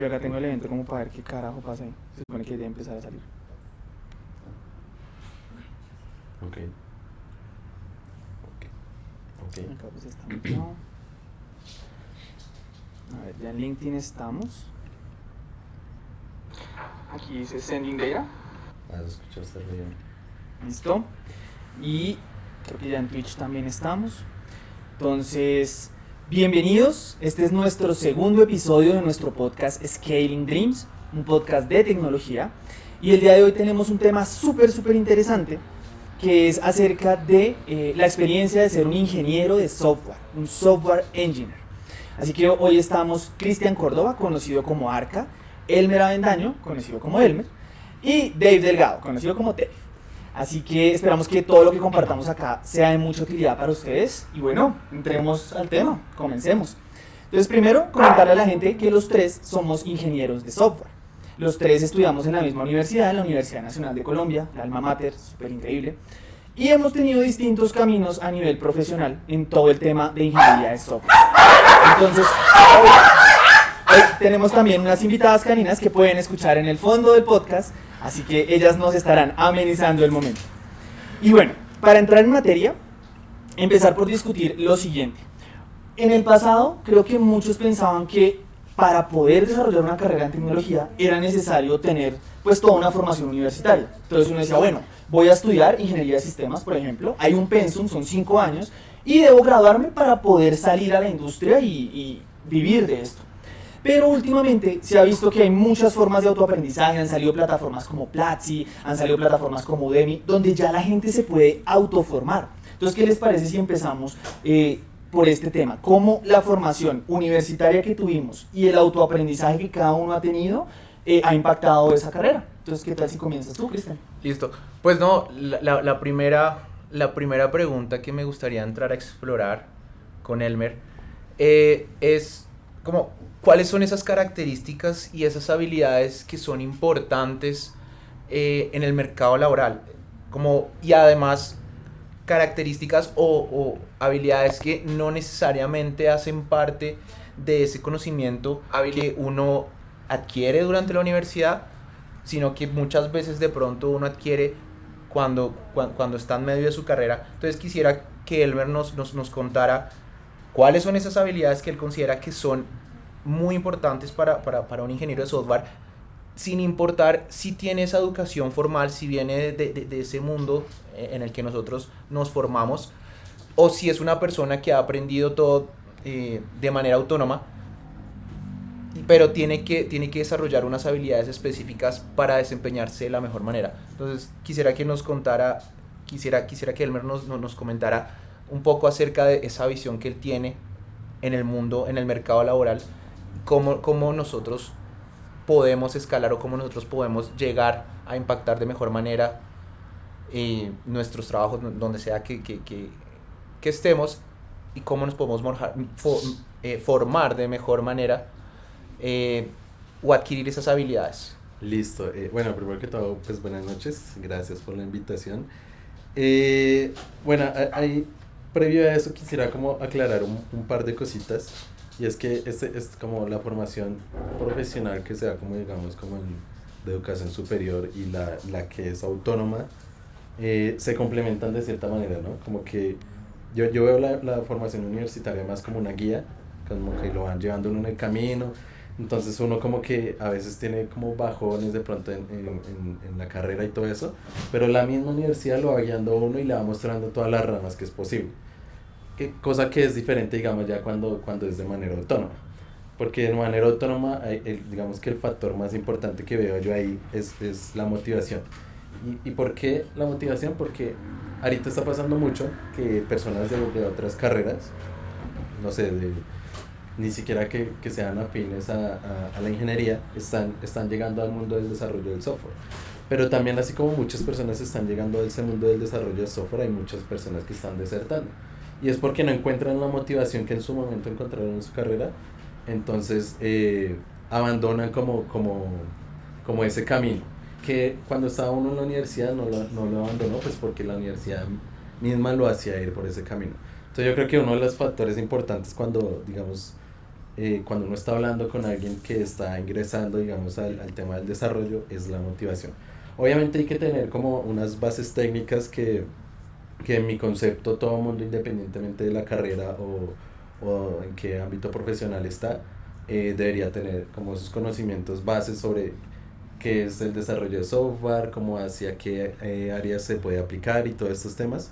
Yo acá tengo el evento como para ver qué carajo pasa ahí. Se supone que debe empezar a salir. Ok. Acá pues está metido. A ver, ya en LinkedIn estamos. Aquí dice Sending Data. Vas a escucharse bien. Listo. Y creo que ya en Twitch también estamos. Entonces, bienvenidos. Este es nuestro segundo episodio de nuestro podcast Scaling Dreams, un podcast de tecnología. Y el día de hoy tenemos un tema súper interesante, que es acerca de la experiencia de ser un ingeniero de software, un software engineer. Así que hoy estamos Cristian Córdoba, conocido como Arca, Elmer Avendaño, conocido como Elmer, y Dave Delgado, conocido como Dave. Así que esperamos que todo lo que compartamos acá sea de mucha utilidad para ustedes. Y bueno, entremos al tema, comencemos. Entonces, primero, comentarle a la gente que los tres somos ingenieros de software. Los tres estudiamos en la misma universidad, en la Universidad Nacional de Colombia, la alma mater, súper increíble. Y hemos tenido distintos caminos a nivel profesional en todo el tema de ingeniería de software. Entonces, hoy tenemos también unas invitadas caninas que pueden escuchar en el fondo del podcast, así que ellas nos estarán amenizando el momento. Y bueno, para entrar en materia, empezar por discutir lo siguiente. En el pasado, creo que muchos pensaban que para poder desarrollar una carrera en tecnología era necesario tener pues toda una formación universitaria. Entonces uno decía, bueno, voy a estudiar ingeniería de sistemas, por ejemplo, hay un pensum, son 5 años, y debo graduarme para poder salir a la industria y vivir de esto. Pero últimamente se ha visto que hay muchas formas de autoaprendizaje, han salido plataformas como Platzi, han salido plataformas como Udemy, donde ya la gente se puede autoformar. Entonces, ¿qué les parece si empezamos por este tema? ¿Cómo la formación universitaria que tuvimos y el autoaprendizaje que cada uno ha tenido ha impactado esa carrera? Entonces, ¿qué tal si comienzas tú, Cristian? Listo. Pues no, la primera pregunta que me gustaría entrar a explorar con Elmer es como, ¿cuáles son esas características y esas habilidades que son importantes en el mercado laboral? Y además, características o habilidades que no necesariamente hacen parte de ese conocimiento que uno adquiere durante la universidad, sino que muchas veces de pronto uno adquiere cuando está en medio de su carrera. Entonces quisiera que Elmer nos contara cuáles son esas habilidades que él considera que son muy importantes para un ingeniero de software, sin importar si tiene esa educación formal, si viene de ese mundo en el que nosotros nos formamos, o si es una persona que ha aprendido todo de manera autónoma, pero tiene que desarrollar unas habilidades específicas para desempeñarse de la mejor manera. Entonces quisiera que nos contara, quisiera que Elmer nos comentara un poco acerca de esa visión que él tiene en el mundo, en el mercado laboral, cómo nosotros podemos escalar o cómo nosotros podemos llegar a impactar de mejor manera nuestros trabajos donde sea que estemos, y cómo nos podemos formar de mejor manera o adquirir esas habilidades. Listo. Bueno, primero que todo, pues buenas noches. Gracias por la invitación. Bueno, previo a eso quisiera como aclarar un par de cositas. Y es que este es como la formación profesional que se da como digamos como de educación superior y la que es autónoma, se complementan de cierta manera, ¿no? Como que yo veo la formación universitaria más como una guía, como que lo van llevando uno en el camino. Entonces uno como que a veces tiene como bajones de pronto en la carrera y todo eso, pero la misma universidad lo va guiando a uno y le va mostrando todas las ramas que es posible. Cosa que es diferente, digamos, ya cuando es de manera autónoma. Porque de manera autónoma, digamos que el factor más importante que veo yo ahí es la motivación. ¿Y por qué la motivación? Porque ahorita está pasando mucho que personas de otras carreras, no sé, ni siquiera que sean afines a la ingeniería, están llegando al mundo del desarrollo del software. Pero también, así como muchas personas están llegando a ese mundo del desarrollo del software, hay muchas personas que están desertando. Y es porque no encuentran la motivación que en su momento encontraron en su carrera. Entonces abandonan como ese camino. Que cuando estaba uno en la universidad no lo abandonó, pues porque la universidad misma lo hacía ir por ese camino. Entonces yo creo que uno de los factores importantes cuando, digamos, cuando uno está hablando con alguien que está ingresando, digamos, al tema del desarrollo, es la motivación. Obviamente hay que tener como unas bases técnicas que en mi concepto todo mundo, independientemente de la carrera o en qué ámbito profesional está, debería tener como esos conocimientos bases sobre qué es el desarrollo de software, cómo hacia qué áreas se puede aplicar y todos estos temas.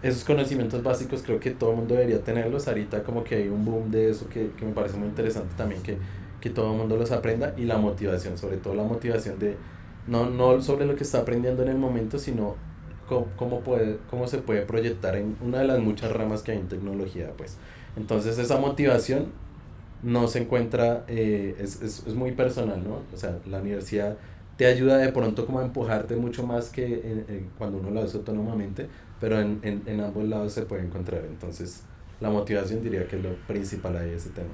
Esos conocimientos básicos creo que todo el mundo debería tenerlos. Ahorita como que hay un boom de eso que me parece muy interesante también que todo el mundo los aprenda, y la motivación, sobre todo la motivación de no sobre lo que está aprendiendo en el momento, sino cómo se puede proyectar en una de las muchas ramas que hay en tecnología, pues. Entonces esa motivación no se encuentra, es muy personal, ¿no? O sea, la universidad te ayuda de pronto como a empujarte mucho más que cuando uno lo hace autónomamente, pero en ambos lados se puede encontrar. Entonces, la motivación diría que es lo principal ahí de ese tema.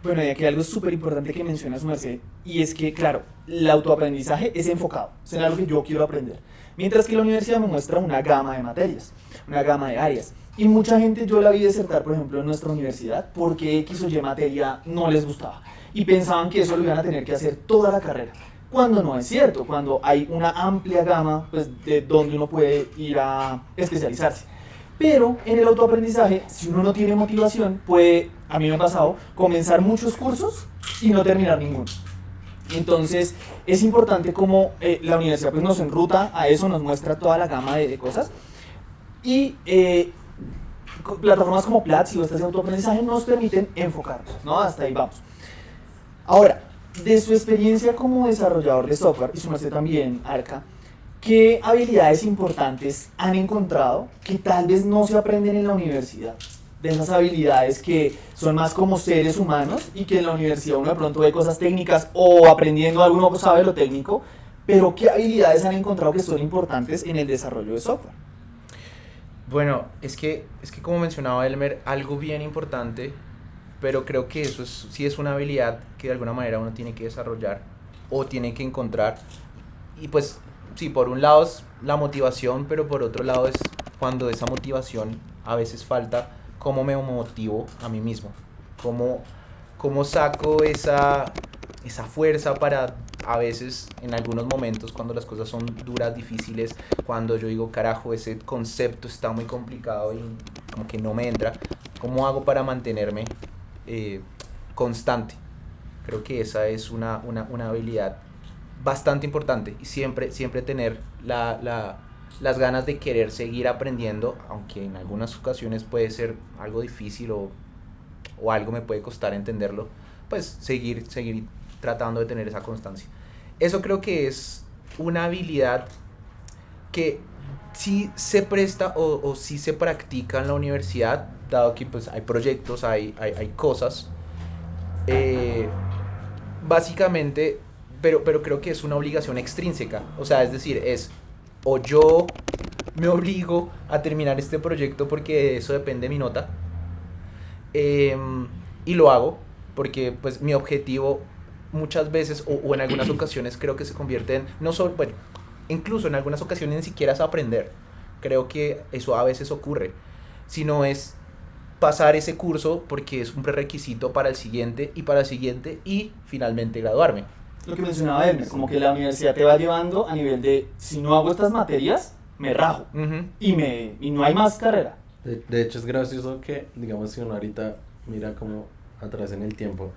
Bueno, y aquí hay algo súper importante que menciona su merced, y es que, claro, el autoaprendizaje es enfocado, es en algo que yo quiero aprender. Mientras que la universidad me muestra una gama de materias, una gama de áreas. Y mucha gente yo la vi desertar, por ejemplo, en nuestra universidad, porque X o Y materia no les gustaba. Y pensaban que eso lo iban a tener que hacer toda la carrera. Cuando no es cierto, cuando hay una amplia gama pues, de donde uno puede ir a especializarse. Pero en el autoaprendizaje, si uno no tiene motivación, puede, a mí me ha pasado, comenzar muchos cursos y no terminar ninguno. Entonces, es importante como la universidad pues, nos enruta a eso, nos muestra toda la gama de cosas. Y plataformas como Platzi o estas de autoaprendizaje nos permiten enfocarnos, ¿no? Hasta ahí vamos. Ahora, de su experiencia como desarrollador de software, y su merced también, Arca, ¿qué habilidades importantes han encontrado que tal vez no se aprenden en la universidad? De esas habilidades que son más como seres humanos y que en la universidad uno de pronto ve cosas técnicas o aprendiendo algo uno sabe lo técnico, pero ¿qué habilidades han encontrado que son importantes en el desarrollo de software? Bueno, es que como mencionaba Elmer, algo bien importante, pero creo que eso sí es una habilidad que de alguna manera uno tiene que desarrollar o tiene que encontrar. Y pues sí, por un lado es la motivación, pero por otro lado es cuando esa motivación a veces falta, cómo me motivo a mí mismo, cómo saco esa fuerza para a veces en algunos momentos cuando las cosas son duras, difíciles, cuando yo digo carajo ese concepto está muy complicado y como que no me entra, ¿cómo hago para mantenerme constante? Creo que esa es una habilidad bastante importante y siempre tener las ganas de querer seguir aprendiendo, aunque en algunas ocasiones puede ser algo difícil o algo me puede costar entenderlo, pues seguir tratando de tener esa constancia. Eso creo que es una habilidad que sí se presta o sí se practica en la universidad, dado que pues hay proyectos, hay cosas, básicamente, pero creo que es una obligación extrínseca, o sea, es decir, o yo me obligo a terminar este proyecto porque de eso depende mi nota, y lo hago porque pues mi objetivo muchas veces o en algunas ocasiones creo que se convierte en no solo, bueno, incluso en algunas ocasiones ni siquiera es aprender, creo que eso a veces ocurre, sino es pasar ese curso porque es un prerequisito para el siguiente y finalmente graduarme. Lo que mencionaba Elmer, como que la universidad te va llevando a nivel de si no hago estas materias, me rajo y no hay más carrera. De hecho es gracioso que, digamos, si uno ahorita mira como atrás en el tiempo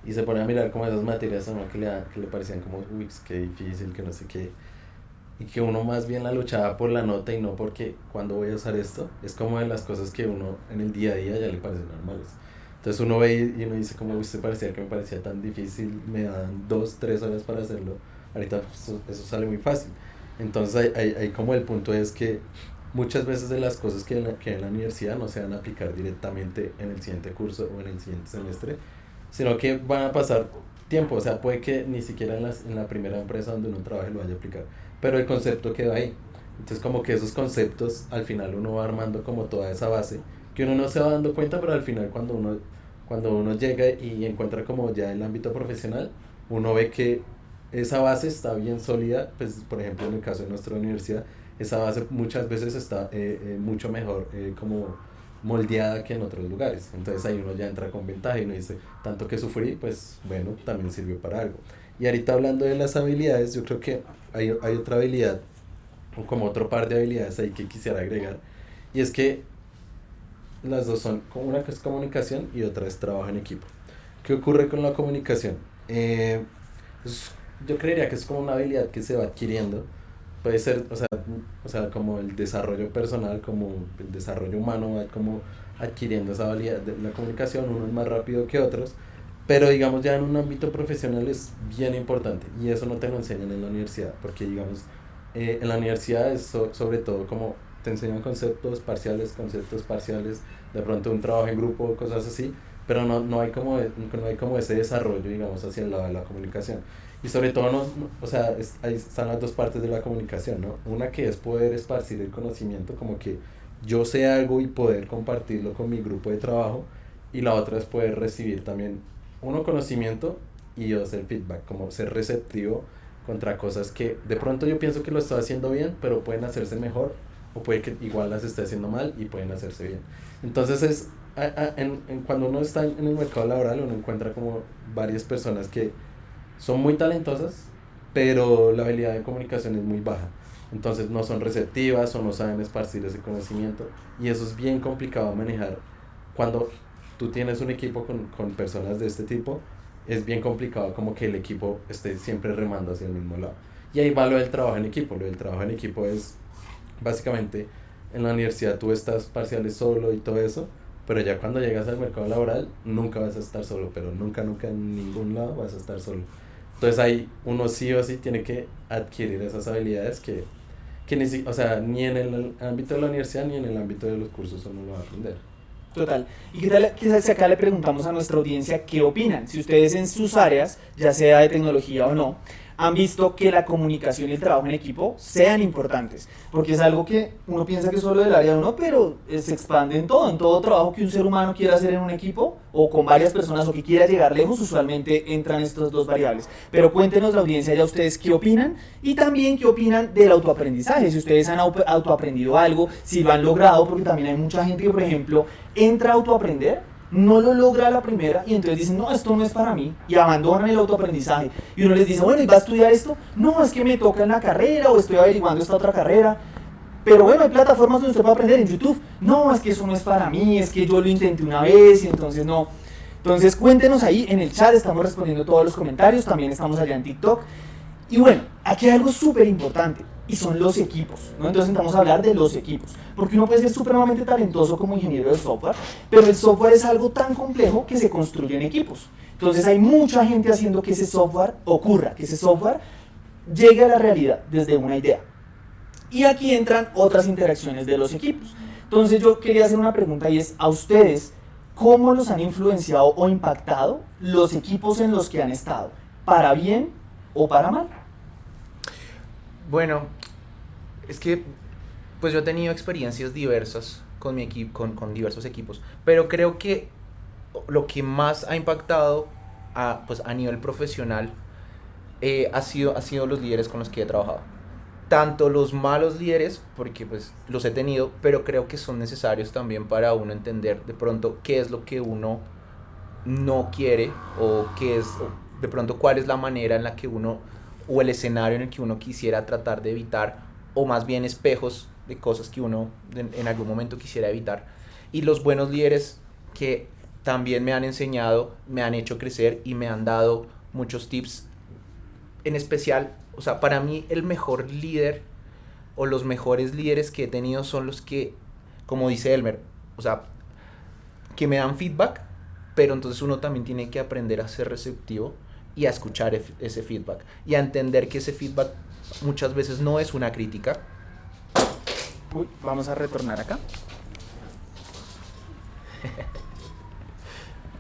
y se pone a mirar como esas materias a uno que le parecían como, uy, qué difícil, que no sé qué, y que uno más bien la luchaba por la nota y no porque cuando voy a usar esto, es como de las cosas que uno en el día a día ya le parecen normales. Entonces uno ve y uno dice como, usted parecía que me parecía tan difícil, me dan 2-3 horas para hacerlo, ahorita eso sale muy fácil. Entonces hay como el punto es que muchas veces de las cosas que en la universidad no se van a aplicar directamente en el siguiente curso o en el siguiente semestre, sino que van a pasar tiempo, o sea, puede que ni siquiera en la primera empresa donde uno trabaje lo vaya a aplicar, pero el concepto queda ahí. Entonces como que esos conceptos al final uno va armando como toda esa base, que uno no se va dando cuenta, pero al final cuando uno llega y encuentra como ya el ámbito profesional, uno ve que esa base está bien sólida, pues por ejemplo en el caso de nuestra universidad, esa base muchas veces está mucho mejor como moldeada que en otros lugares. Entonces ahí uno ya entra con ventaja y uno dice, tanto que sufrí, pues bueno, también sirvió para algo. Y ahorita hablando de las habilidades, yo creo que hay otra habilidad, o como otro par de habilidades ahí que quisiera agregar, y es que las dos son, una que es comunicación y otra es trabajo en equipo. ¿Qué ocurre con la comunicación? Yo creería que es como una habilidad que se va adquiriendo. Puede ser, o sea, como el desarrollo personal, como el desarrollo humano va como adquiriendo esa habilidad de la comunicación, unos más rápido que otros, pero digamos ya en un ámbito profesional es bien importante y eso no te lo enseñan en la universidad, porque digamos, en la universidad es sobre todo como te enseñan conceptos parciales, de pronto un trabajo en grupo, cosas así, pero no hay no hay como ese desarrollo, digamos, hacia el lado de la comunicación. Y sobre todo, o sea, ahí están las dos partes de la comunicación, ¿no? Una que es poder esparcir el conocimiento, como que yo sé algo y poder compartirlo con mi grupo de trabajo, y la otra es poder recibir también, uno, conocimiento, y dos, el feedback, como ser receptivo contra cosas que de pronto yo pienso que lo estoy haciendo bien, pero pueden hacerse mejor, o puede que igual las esté haciendo mal y pueden hacerse bien. Entonces cuando uno está en el mercado laboral, uno encuentra como varias personas que son muy talentosas, pero la habilidad de comunicación es muy baja. Entonces no son receptivas o no saben esparcir ese conocimiento. Y eso es bien complicado manejar. Cuando tú tienes un equipo con personas de este tipo, es bien complicado como que el equipo esté siempre remando hacia el mismo lado. Y ahí va lo del trabajo en equipo. Lo del trabajo en equipo es básicamente en la universidad tú estás parciales solo y todo eso, pero ya cuando llegas al mercado laboral nunca vas a estar solo, pero nunca en ningún lado vas a estar solo. Entonces ahí uno sí o sí tiene que adquirir esas habilidades que o sea, ni en el ámbito de la universidad ni en el ámbito de los cursos uno lo va a aprender. Total. ¿Y qué tal que si acá le preguntamos a nuestra audiencia qué opinan? Si ustedes en sus áreas, ya sea de tecnología o no, han visto que la comunicación y el trabajo en equipo sean importantes, porque es algo que uno piensa que es solo del área de uno, pero se expande en todo trabajo que un ser humano quiera hacer en un equipo o con varias personas o que quiera llegar lejos, usualmente entran estas dos variables. Pero cuéntenos la audiencia ya ustedes qué opinan y también qué opinan del autoaprendizaje, si ustedes han autoaprendido algo, si lo han logrado, porque también hay mucha gente que, por ejemplo, entra a autoaprender, no lo logra a la primera y entonces dicen, no, esto no es para mí, y abandonan el autoaprendizaje. Y uno les dice, bueno, ¿y va a estudiar esto? No, es que me toca en la carrera o estoy averiguando esta otra carrera. Pero bueno, hay plataformas donde usted puede aprender en YouTube. No, es que eso no es para mí, es que yo lo intenté una vez y entonces no. Entonces cuéntenos ahí en el chat, estamos respondiendo todos los comentarios, también estamos allá en TikTok. Y bueno, aquí hay algo súper importante y son los equipos, ¿no? Entonces entramos a hablar de los equipos, porque uno puede ser supremamente talentoso como ingeniero de software, pero el software es algo tan complejo que se construye en equipos. Entonces hay mucha gente haciendo que ese software ocurra, que ese software llegue a la realidad desde una idea. Y aquí entran otras interacciones de los equipos. Entonces yo quería hacer una pregunta y es, ¿a ustedes cómo los han influenciado o impactado los equipos en los que han estado? ¿Para bien o para mal? Bueno, es que pues yo he tenido experiencias diversas con mi equipo, con diversos equipos, pero creo que lo que más ha impactado pues a nivel profesional ha sido los líderes con los que he trabajado. Tanto los malos líderes, porque pues los he tenido, pero creo que son necesarios también para uno entender de pronto qué es lo que uno no quiere o de pronto cuál es la manera en la que uno o el escenario en el que uno quisiera tratar de evitar, o más bien espejos de cosas que uno en algún momento quisiera evitar. Y los buenos líderes que también me han enseñado, me han hecho crecer y me han dado muchos tips. En especial, o sea, para mí el mejor líder o los mejores líderes que he tenido son los que, como dice Elmer, o sea, que me dan feedback, pero entonces uno también tiene que aprender a ser receptivo y a escuchar ese feedback y a entender que ese feedback muchas veces no es una crítica. Uy, vamos a retornar acá.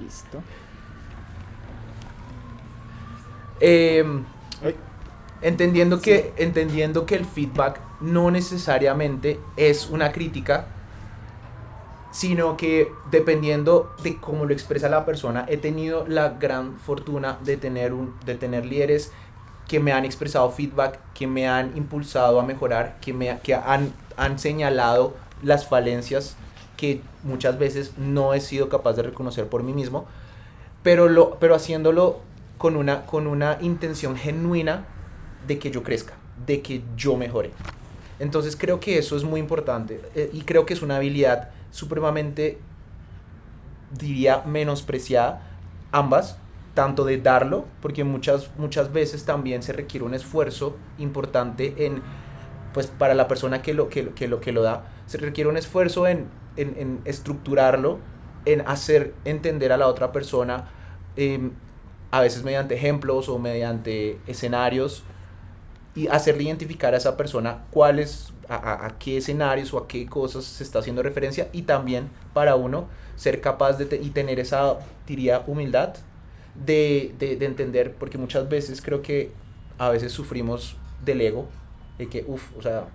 Listo. Entendiendo que el feedback no necesariamente es una crítica, sino que dependiendo de cómo lo expresa la persona, he tenido la gran fortuna de tener líderes que me han expresado feedback, que me han impulsado a mejorar, que han señalado las falencias que muchas veces no he sido capaz de reconocer por mí mismo, pero haciéndolo con una intención genuina de que yo crezca, de que yo mejore. Entonces creo que eso es muy importante y creo que es una habilidad supremamente, diría, menospreciada, ambas, tanto de darlo, porque muchas veces también se requiere un esfuerzo importante pues para la persona que lo da, se requiere un esfuerzo en estructurarlo, en hacer entender a la otra persona, a veces mediante ejemplos o mediante escenarios, y hacerle identificar a esa persona a qué escenarios o a qué cosas se está haciendo referencia, y también para uno ser capaz y tener esa, diría, humildad de entender, porque muchas veces creo que a veces sufrimos del ego, de que, o sea,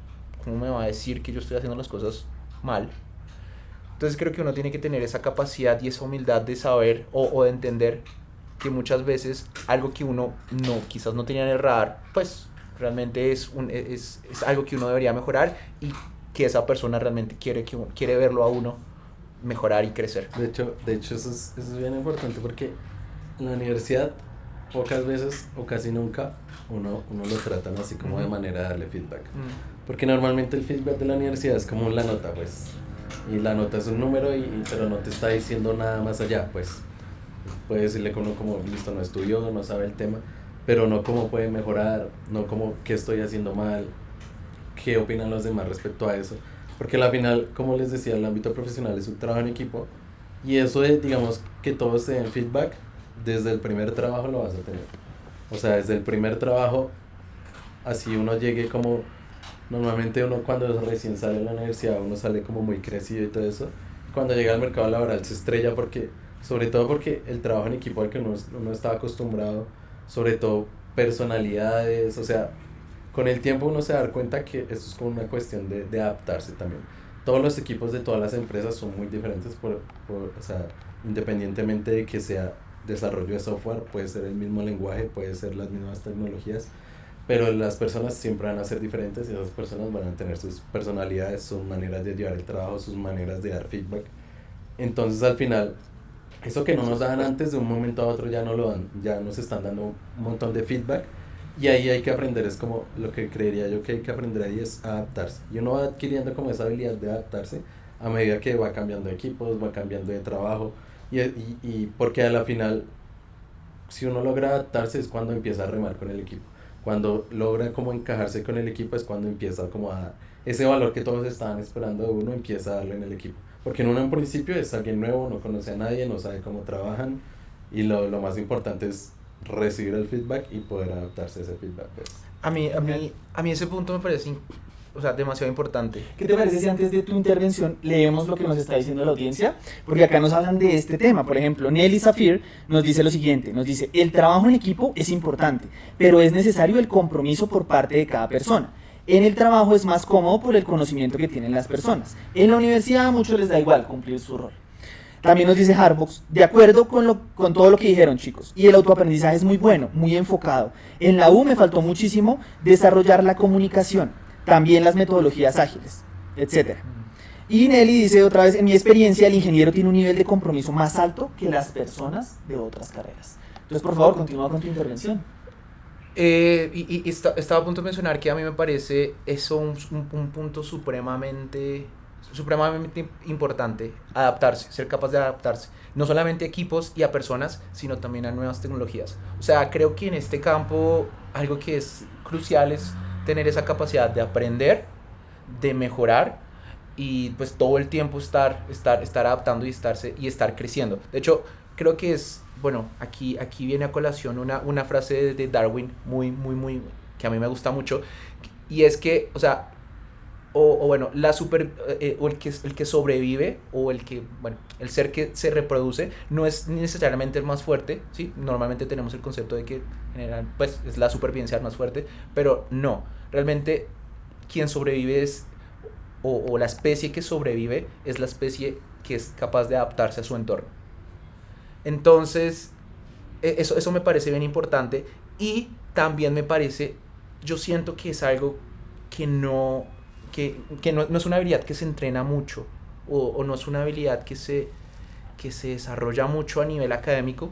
¿cómo me va a decir que yo estoy haciendo las cosas mal? Entonces creo que uno tiene que tener esa capacidad y esa humildad de saber o de entender que muchas veces algo que uno quizás no tenía en el radar, pues realmente es algo que uno debería mejorar, y que esa persona realmente quiere verlo a uno mejorar y crecer. De hecho eso es bien importante, porque en la universidad pocas veces o casi nunca uno lo tratan así como de manera de darle feedback. Porque normalmente el feedback de la universidad es como la nota, pues. Y la nota es un número, pero no te está diciendo nada más allá, pues. Puede decirle que uno como, listo, no estudió, no sabe el tema, pero no cómo puede mejorar, no cómo qué estoy haciendo mal, qué opinan los demás respecto a eso. Porque al final, como les decía, el ámbito profesional es un trabajo en equipo, y eso de, digamos, que todos te den feedback, desde el primer trabajo lo vas a tener. O sea, desde el primer trabajo, así uno llegue como... Normalmente uno cuando recién sale de la universidad, uno sale como muy crecido y todo eso. Cuando llega al mercado laboral se estrella, sobre todo porque el trabajo en equipo al que uno está acostumbrado, sobre todo personalidades, o sea, con el tiempo uno se da cuenta que eso es como una cuestión de adaptarse también. Todos los equipos de todas las empresas son muy diferentes, o sea, independientemente de que sea desarrollo de software, puede ser el mismo lenguaje, puede ser las mismas tecnologías, pero las personas siempre van a ser diferentes, y esas personas van a tener sus personalidades, sus maneras de llevar el trabajo, sus maneras de dar feedback. Entonces al final, eso que no nos daban antes, de un momento a otro ya no lo dan, ya nos están dando un montón de feedback, y ahí hay que aprender, es como lo que creería yo que hay que aprender ahí, es adaptarse. Y uno va adquiriendo como esa habilidad de adaptarse a medida que va cambiando de equipos, va cambiando de trabajo, y porque a la final, si uno logra adaptarse, es cuando empieza a remar con el equipo. Cuando logra como encajarse con el equipo, es cuando empieza como a... Ese valor que todos estaban esperando de uno, empieza a darlo en el equipo. Porque en un principio es alguien nuevo, no conoce a nadie, no sabe cómo trabajan, y lo más importante es recibir el feedback y poder adaptarse a ese feedback, pues. A mí ese punto me parece, o sea, demasiado importante. ¿Qué te parece si antes de tu intervención leemos lo que nos está diciendo la audiencia? Porque acá nos hablan de este tema. Por ejemplo, Nelly Zafir nos dice lo siguiente, nos dice: el trabajo en equipo es importante, pero es necesario el compromiso por parte de cada persona. En el trabajo es más cómodo por el conocimiento que tienen las personas. En la universidad a muchos les da igual cumplir su rol. También nos dice Harbox: de acuerdo con todo lo que dijeron, chicos, y el autoaprendizaje es muy bueno, muy enfocado. En la U me faltó muchísimo desarrollar la comunicación, también las metodologías ágiles, etc. Y Nelly dice otra vez: en mi experiencia el ingeniero tiene un nivel de compromiso más alto que las personas de otras carreras. Entonces, por favor, continúa con tu intervención. Estaba a punto de mencionar que a mí me parece eso un punto supremamente importante: adaptarse, ser capaz de adaptarse, no solamente a equipos y a personas, sino también a nuevas tecnologías. O sea, creo que en este campo algo que es crucial es tener esa capacidad de aprender, de mejorar, y pues todo el tiempo estar adaptando y estar creciendo. De hecho, creo que bueno, aquí viene a colación una frase de Darwin muy que a mí me gusta mucho, y es que, o sea, bueno, el que sobrevive, o el ser que se reproduce, no es necesariamente el más fuerte, ¿sí? Normalmente tenemos el concepto de que en general, pues, es la supervivencia el más fuerte, pero no, realmente quien sobrevive o la especie que sobrevive es la especie que es capaz de adaptarse a su entorno. Entonces, eso me parece bien importante, y también yo siento que es algo que no es una habilidad que se entrena mucho, o no es una habilidad que se desarrolla mucho a nivel académico.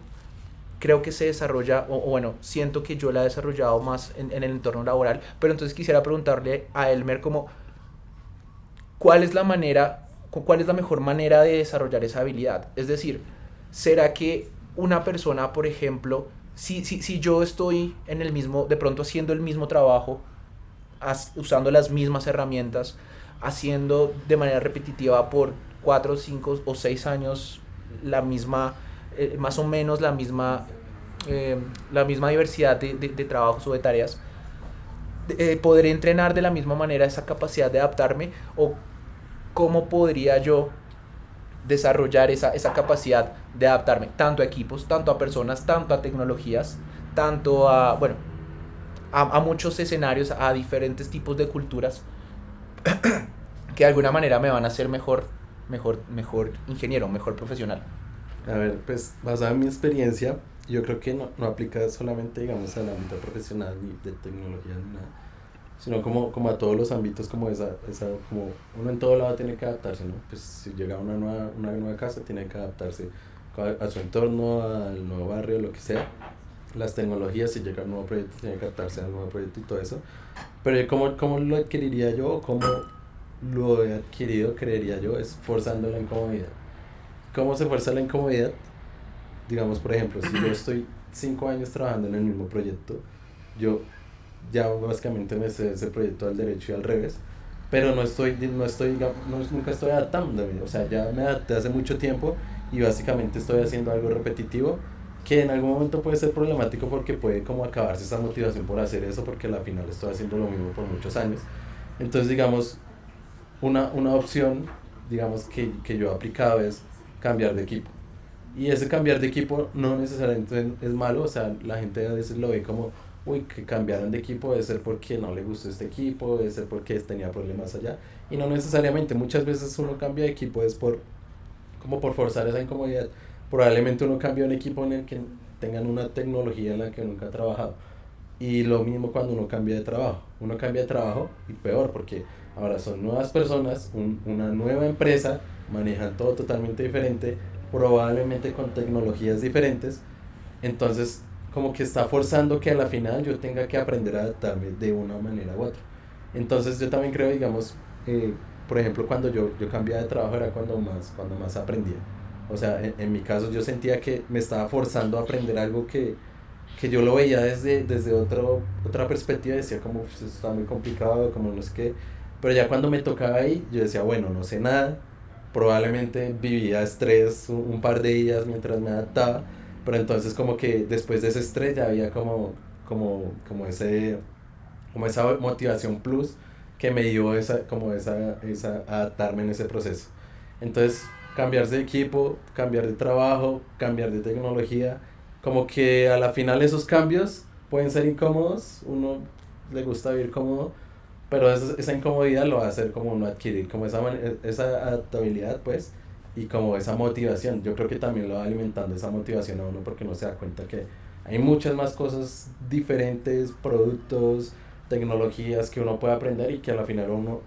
Creo que se desarrolla, o bueno, siento que yo la he desarrollado más en el entorno laboral, pero entonces quisiera preguntarle a Elmer como, ¿cuál es la mejor manera de desarrollar esa habilidad? Es decir, ¿será que una persona, por ejemplo, si yo estoy de pronto haciendo el mismo trabajo, usando las mismas herramientas, haciendo de manera repetitiva por 4, 5 o 6 años más o menos la misma diversidad de trabajos o de tareas, ¿podré entrenar de la misma manera esa capacidad de adaptarme? ¿O cómo podría yo desarrollar esa capacidad de adaptarme tanto a equipos, tanto a personas, tanto a tecnologías, tanto a muchos escenarios, a diferentes tipos de culturas que de alguna manera me van a hacer mejor ingeniero, mejor profesional? A ver, pues basada en mi experiencia, yo creo que no aplica solamente, digamos, al ámbito profesional ni de tecnología ni nada, sino como a todos los ámbitos, como como uno en todo lado tiene que adaptarse, ¿no? Pues si llega a una nueva casa, tiene que adaptarse a su entorno, al nuevo barrio, lo que sea. Las tecnologías, si llega a un nuevo proyecto, tiene que adaptarse al nuevo proyecto y todo eso. Pero ¿cómo lo adquiriría yo? ¿Cómo lo he adquirido, creería yo? Es forzando la incomodidad. ¿Cómo se fuerza la incomodidad? Digamos, por ejemplo, si yo estoy 5 años trabajando en el mismo proyecto, yo ya básicamente me sé ese proyecto al derecho y al revés, pero nunca estoy adaptándome, o sea, ya me adapté hace mucho tiempo y básicamente estoy haciendo algo repetitivo que en algún momento puede ser problemático porque puede como acabarse esa motivación por hacer eso, porque al final estoy haciendo lo mismo por muchos años. Entonces, digamos, una opción, digamos, que yo he aplicado es cambiar de equipo. Y ese cambiar de equipo no necesariamente es malo, o sea, la gente a veces lo ve como, uy, que cambiaron de equipo debe ser porque no le gustó este equipo, debe ser porque tenía problemas allá, y no necesariamente, muchas veces uno cambia de equipo es por forzar esa incomodidad. Probablemente uno cambia un equipo en el que tengan una tecnología en la que nunca ha trabajado, y lo mismo cuando uno cambia de trabajo y peor, porque ahora son nuevas personas, una nueva empresa, manejan todo totalmente diferente, probablemente con tecnologías diferentes, entonces como que está forzando que a la final yo tenga que aprender a adaptarme de una manera u otra. Entonces yo también creo, digamos, por ejemplo, cuando yo cambiaba de trabajo era cuando más aprendía. O sea, en mi caso yo sentía que me estaba forzando a aprender algo que yo lo veía desde otra perspectiva, decía como, pues, esto está muy complicado, como no sé qué, pero ya cuando me tocaba ahí, yo decía, bueno, no sé nada, probablemente vivía estrés un par de días mientras me adaptaba, pero entonces como que después de ese estrés ya había como esa motivación plus que me dio esa adaptarme en ese proceso. Entonces, cambiarse de equipo, cambiar de trabajo, cambiar de tecnología, como que a la final esos cambios pueden ser incómodos, uno le gusta vivir cómodo, pero esa incomodidad lo va a hacer como uno adquirir, como esa adaptabilidad, pues, y como esa motivación. Yo creo que también lo va alimentando esa motivación a uno porque uno se da cuenta que hay muchas más cosas diferentes, productos, tecnologías que uno puede aprender y que a la final uno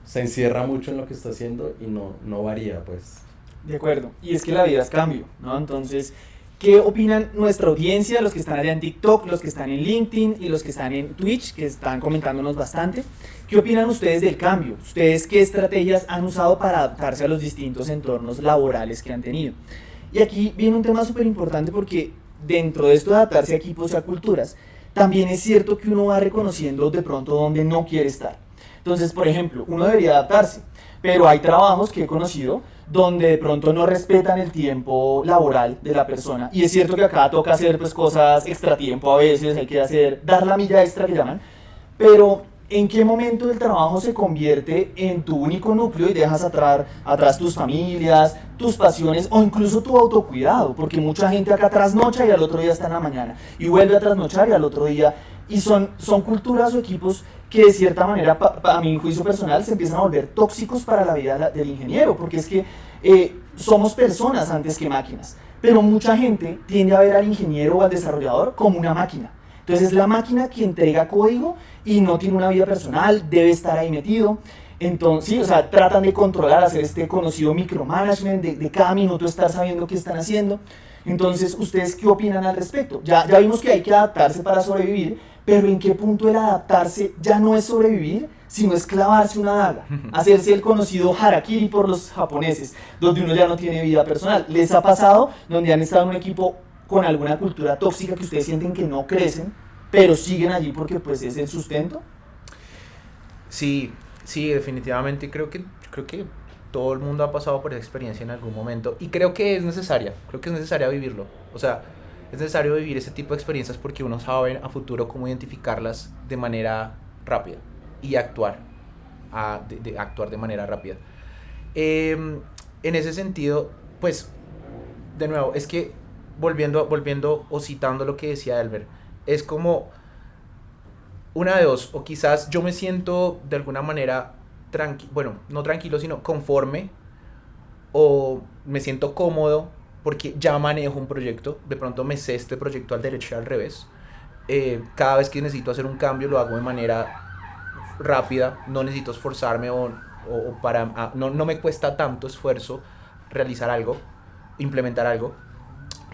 se encierra mucho en lo que está haciendo y no varía, pues. De acuerdo, y es que la vida es cambio, ¿no? Entonces, ¿qué opinan nuestra audiencia, los que están allá en TikTok, los que están en LinkedIn y los que están en Twitch, que están comentándonos bastante? ¿Qué opinan ustedes del cambio? ¿Ustedes qué estrategias han usado para adaptarse a los distintos entornos laborales que han tenido? Y aquí viene un tema súper importante porque dentro de esto de adaptarse a equipos y a culturas, también es cierto que uno va reconociendo de pronto dónde no quiere estar. Entonces, por ejemplo, uno debería adaptarse, pero hay trabajos que he conocido donde de pronto no respetan el tiempo laboral de la persona. Y es cierto que acá toca hacer pues cosas extra tiempo a veces, hay que dar la milla extra que llaman, pero ¿en qué momento el trabajo se convierte en tu único núcleo y dejas atrás tus familias, tus pasiones o incluso tu autocuidado? Porque mucha gente acá trasnocha y al otro día está en la mañana y vuelve a trasnochar y al otro día, y son culturas o equipos que de cierta manera, a mi juicio personal, se empiezan a volver tóxicos para la vida del ingeniero, porque es que somos personas antes que máquinas, pero mucha gente tiende a ver al ingeniero o al desarrollador como una máquina. Entonces es la máquina que entrega código y no tiene una vida personal, debe estar ahí metido. Entonces, sí, o sea, tratan de controlar, hacer este conocido micromanagement, de cada minuto estar sabiendo qué están haciendo. Entonces, ¿ustedes qué opinan al respecto? Ya vimos que hay que adaptarse para sobrevivir, pero ¿en qué punto el adaptarse ya no es sobrevivir, sino es clavarse una daga? Hacerse el conocido harakiri por los japoneses, donde uno ya no tiene vida personal. ¿Les ha pasado donde han estado en un equipo con alguna cultura tóxica que ustedes sienten que no crecen, pero siguen allí porque pues es el sustento? Sí, sí, definitivamente creo que todo el mundo ha pasado por esa experiencia en algún momento y creo que es necesaria vivirlo. O sea, es necesario vivir ese tipo de experiencias porque uno sabe a futuro cómo identificarlas de manera rápida y actuar de manera rápida. En ese sentido, pues, de nuevo, es que volviendo o citando lo que decía Elmer, es como una de dos, o quizás yo me siento de alguna manera no tranquilo, sino conforme, o me siento cómodo porque ya manejo un proyecto, de pronto me sé este proyecto al derecho y al revés. Cada vez que necesito hacer un cambio lo hago de manera rápida, no necesito esforzarme no me cuesta tanto esfuerzo realizar algo, implementar algo.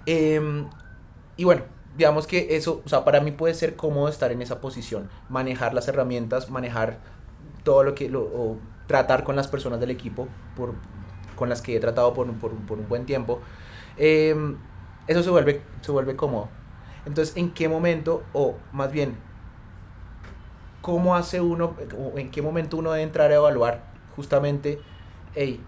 Y bueno, digamos que eso, o sea, para mí puede ser cómodo estar en esa posición, manejar las herramientas, manejar todo o tratar con las personas del equipo con las que he tratado por un buen tiempo. Eso se vuelve cómodo. Entonces, ¿en qué momento, o más bien, cómo hace uno, o en qué momento uno debe entrar a evaluar justamente, hey,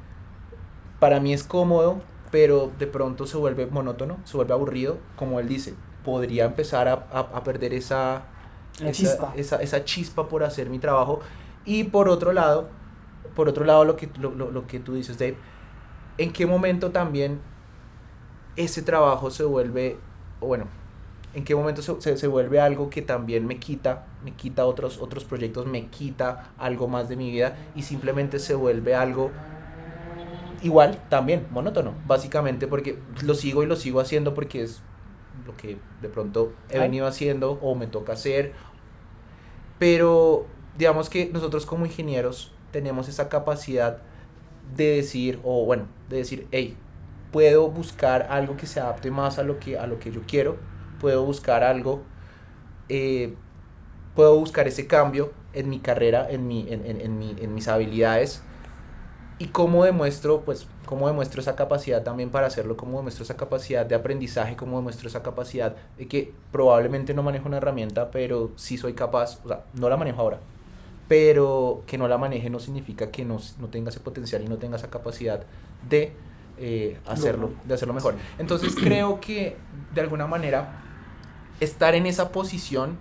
para mí es cómodo, pero de pronto se vuelve monótono, se vuelve aburrido, como él dice, podría empezar a perder esa chispa por hacer mi trabajo. Y por otro lado lo que tú dices, Dave, ¿en qué momento también ese trabajo se vuelve, o bueno, en qué momento se vuelve algo que también me quita otros proyectos, me quita algo más de mi vida y simplemente se vuelve algo igual, también monótono, básicamente porque lo sigo haciendo porque es lo que de pronto he venido haciendo o me toca hacer, pero digamos que nosotros como ingenieros tenemos esa capacidad de decir, hey, puedo buscar algo que se adapte más a lo que yo quiero, puedo buscar algo, puedo buscar ese cambio en mi carrera, en mis habilidades. ¿Y cómo demuestro esa capacidad también para hacerlo? ¿Cómo demuestro esa capacidad de aprendizaje? ¿Cómo demuestro esa capacidad de que probablemente no manejo una herramienta, pero sí soy capaz, o sea, no la manejo ahora, pero que no la maneje no significa que no tenga ese potencial y no tenga esa capacidad de hacerlo mejor? Entonces creo que de alguna manera estar en esa posición,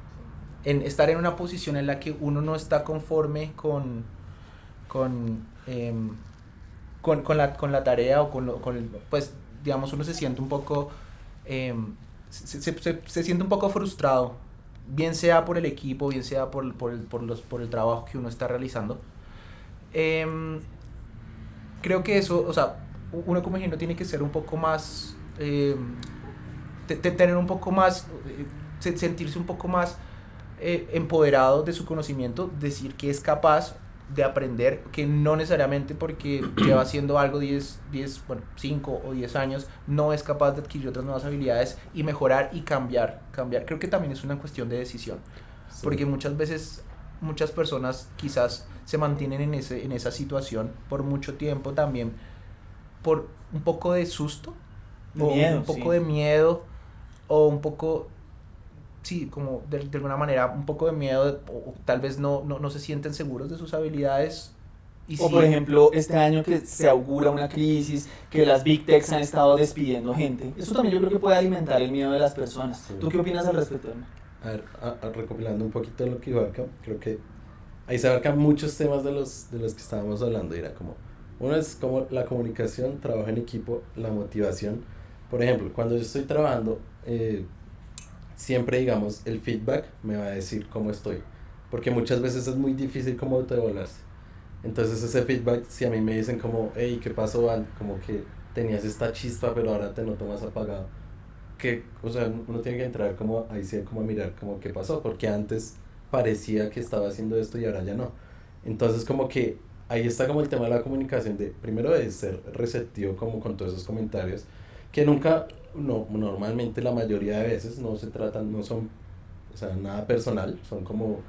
estar en una posición en la que uno no está conforme con la tarea o pues digamos uno se siente un poco se siente un poco frustrado, bien sea por el equipo, bien sea por el trabajo que uno está realizando. Creo que eso, o sea, uno como ingeniero tiene que ser un poco más tener un poco más sentirse un poco más empoderado de su conocimiento, decir que es capaz de aprender, que no necesariamente porque lleva haciendo algo 5 o 10 años, no es capaz de adquirir otras nuevas habilidades y mejorar y cambiar. Creo que también es una cuestión de decisión, sí. Porque muchas veces muchas personas quizás se mantienen en esa situación por mucho tiempo también por un poco de susto, un poco de miedo, o un poco... Sí, como de alguna manera un poco de miedo, o tal vez no se sienten seguros de sus habilidades. O por ejemplo, este año que se augura una crisis, que las Big Techs han estado despidiendo gente. Eso también yo creo que puede alimentar el miedo de las personas. Sí. ¿Tú qué opinas al respecto, Emma? A ver, recopilando un poquito lo que abarca, creo que ahí se abarcan muchos temas de los que estábamos hablando. Era como, uno es como la comunicación, trabajo en equipo, la motivación. Por ejemplo, cuando yo estoy trabajando... siempre, digamos, el feedback me va a decir cómo estoy, porque muchas veces es muy difícil como autoevaluarse. Entonces ese feedback, si a mí me dicen como, hey, ¿qué pasó? Como que tenías esta chispa pero ahora te noto más apagado, que, o sea, uno tiene que entrar como ahí sí, como a mirar como qué pasó, porque antes parecía que estaba haciendo esto y ahora ya no. Entonces como que ahí está como el tema de la comunicación, de primero de ser receptivo como con todos esos comentarios, que nunca, no, normalmente la mayoría de veces no se tratan, no son, o sea, nada personal, son como,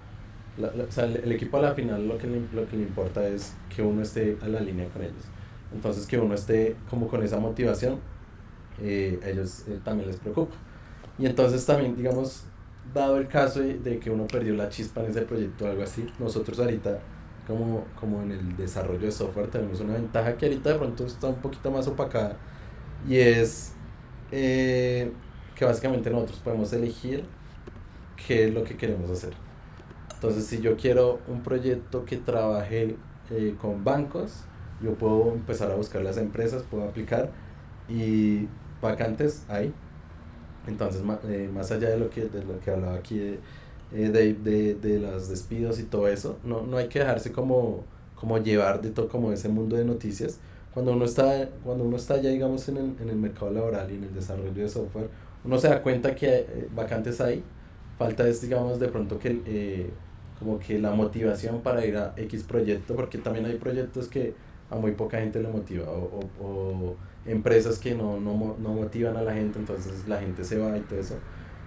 o sea, el equipo a la final lo que le importa es que uno esté a la línea con ellos. Entonces que uno esté como con esa motivación, ellos también les preocupa. Y entonces también, digamos, dado el caso de que uno perdió la chispa en ese proyecto o algo así, nosotros ahorita, como en el desarrollo de software, tenemos una ventaja que ahorita de pronto está un poquito más opacada, y es que básicamente nosotros podemos elegir qué es lo que queremos hacer. Entonces, si yo quiero un proyecto que trabaje con bancos, yo puedo empezar a buscar las empresas, puedo aplicar, y vacantes hay. Entonces, más allá de lo que hablaba aquí de los despidos y todo eso, no hay que dejarse como llevar de todo como ese mundo de noticias. Cuando uno está ya, digamos, en el mercado laboral y en el desarrollo de software, uno se da cuenta que vacantes hay. Falta es, digamos, de pronto que como que la motivación para ir a X proyecto, porque también hay proyectos que a muy poca gente le motiva, o empresas que no motivan a la gente, entonces la gente se va y todo eso.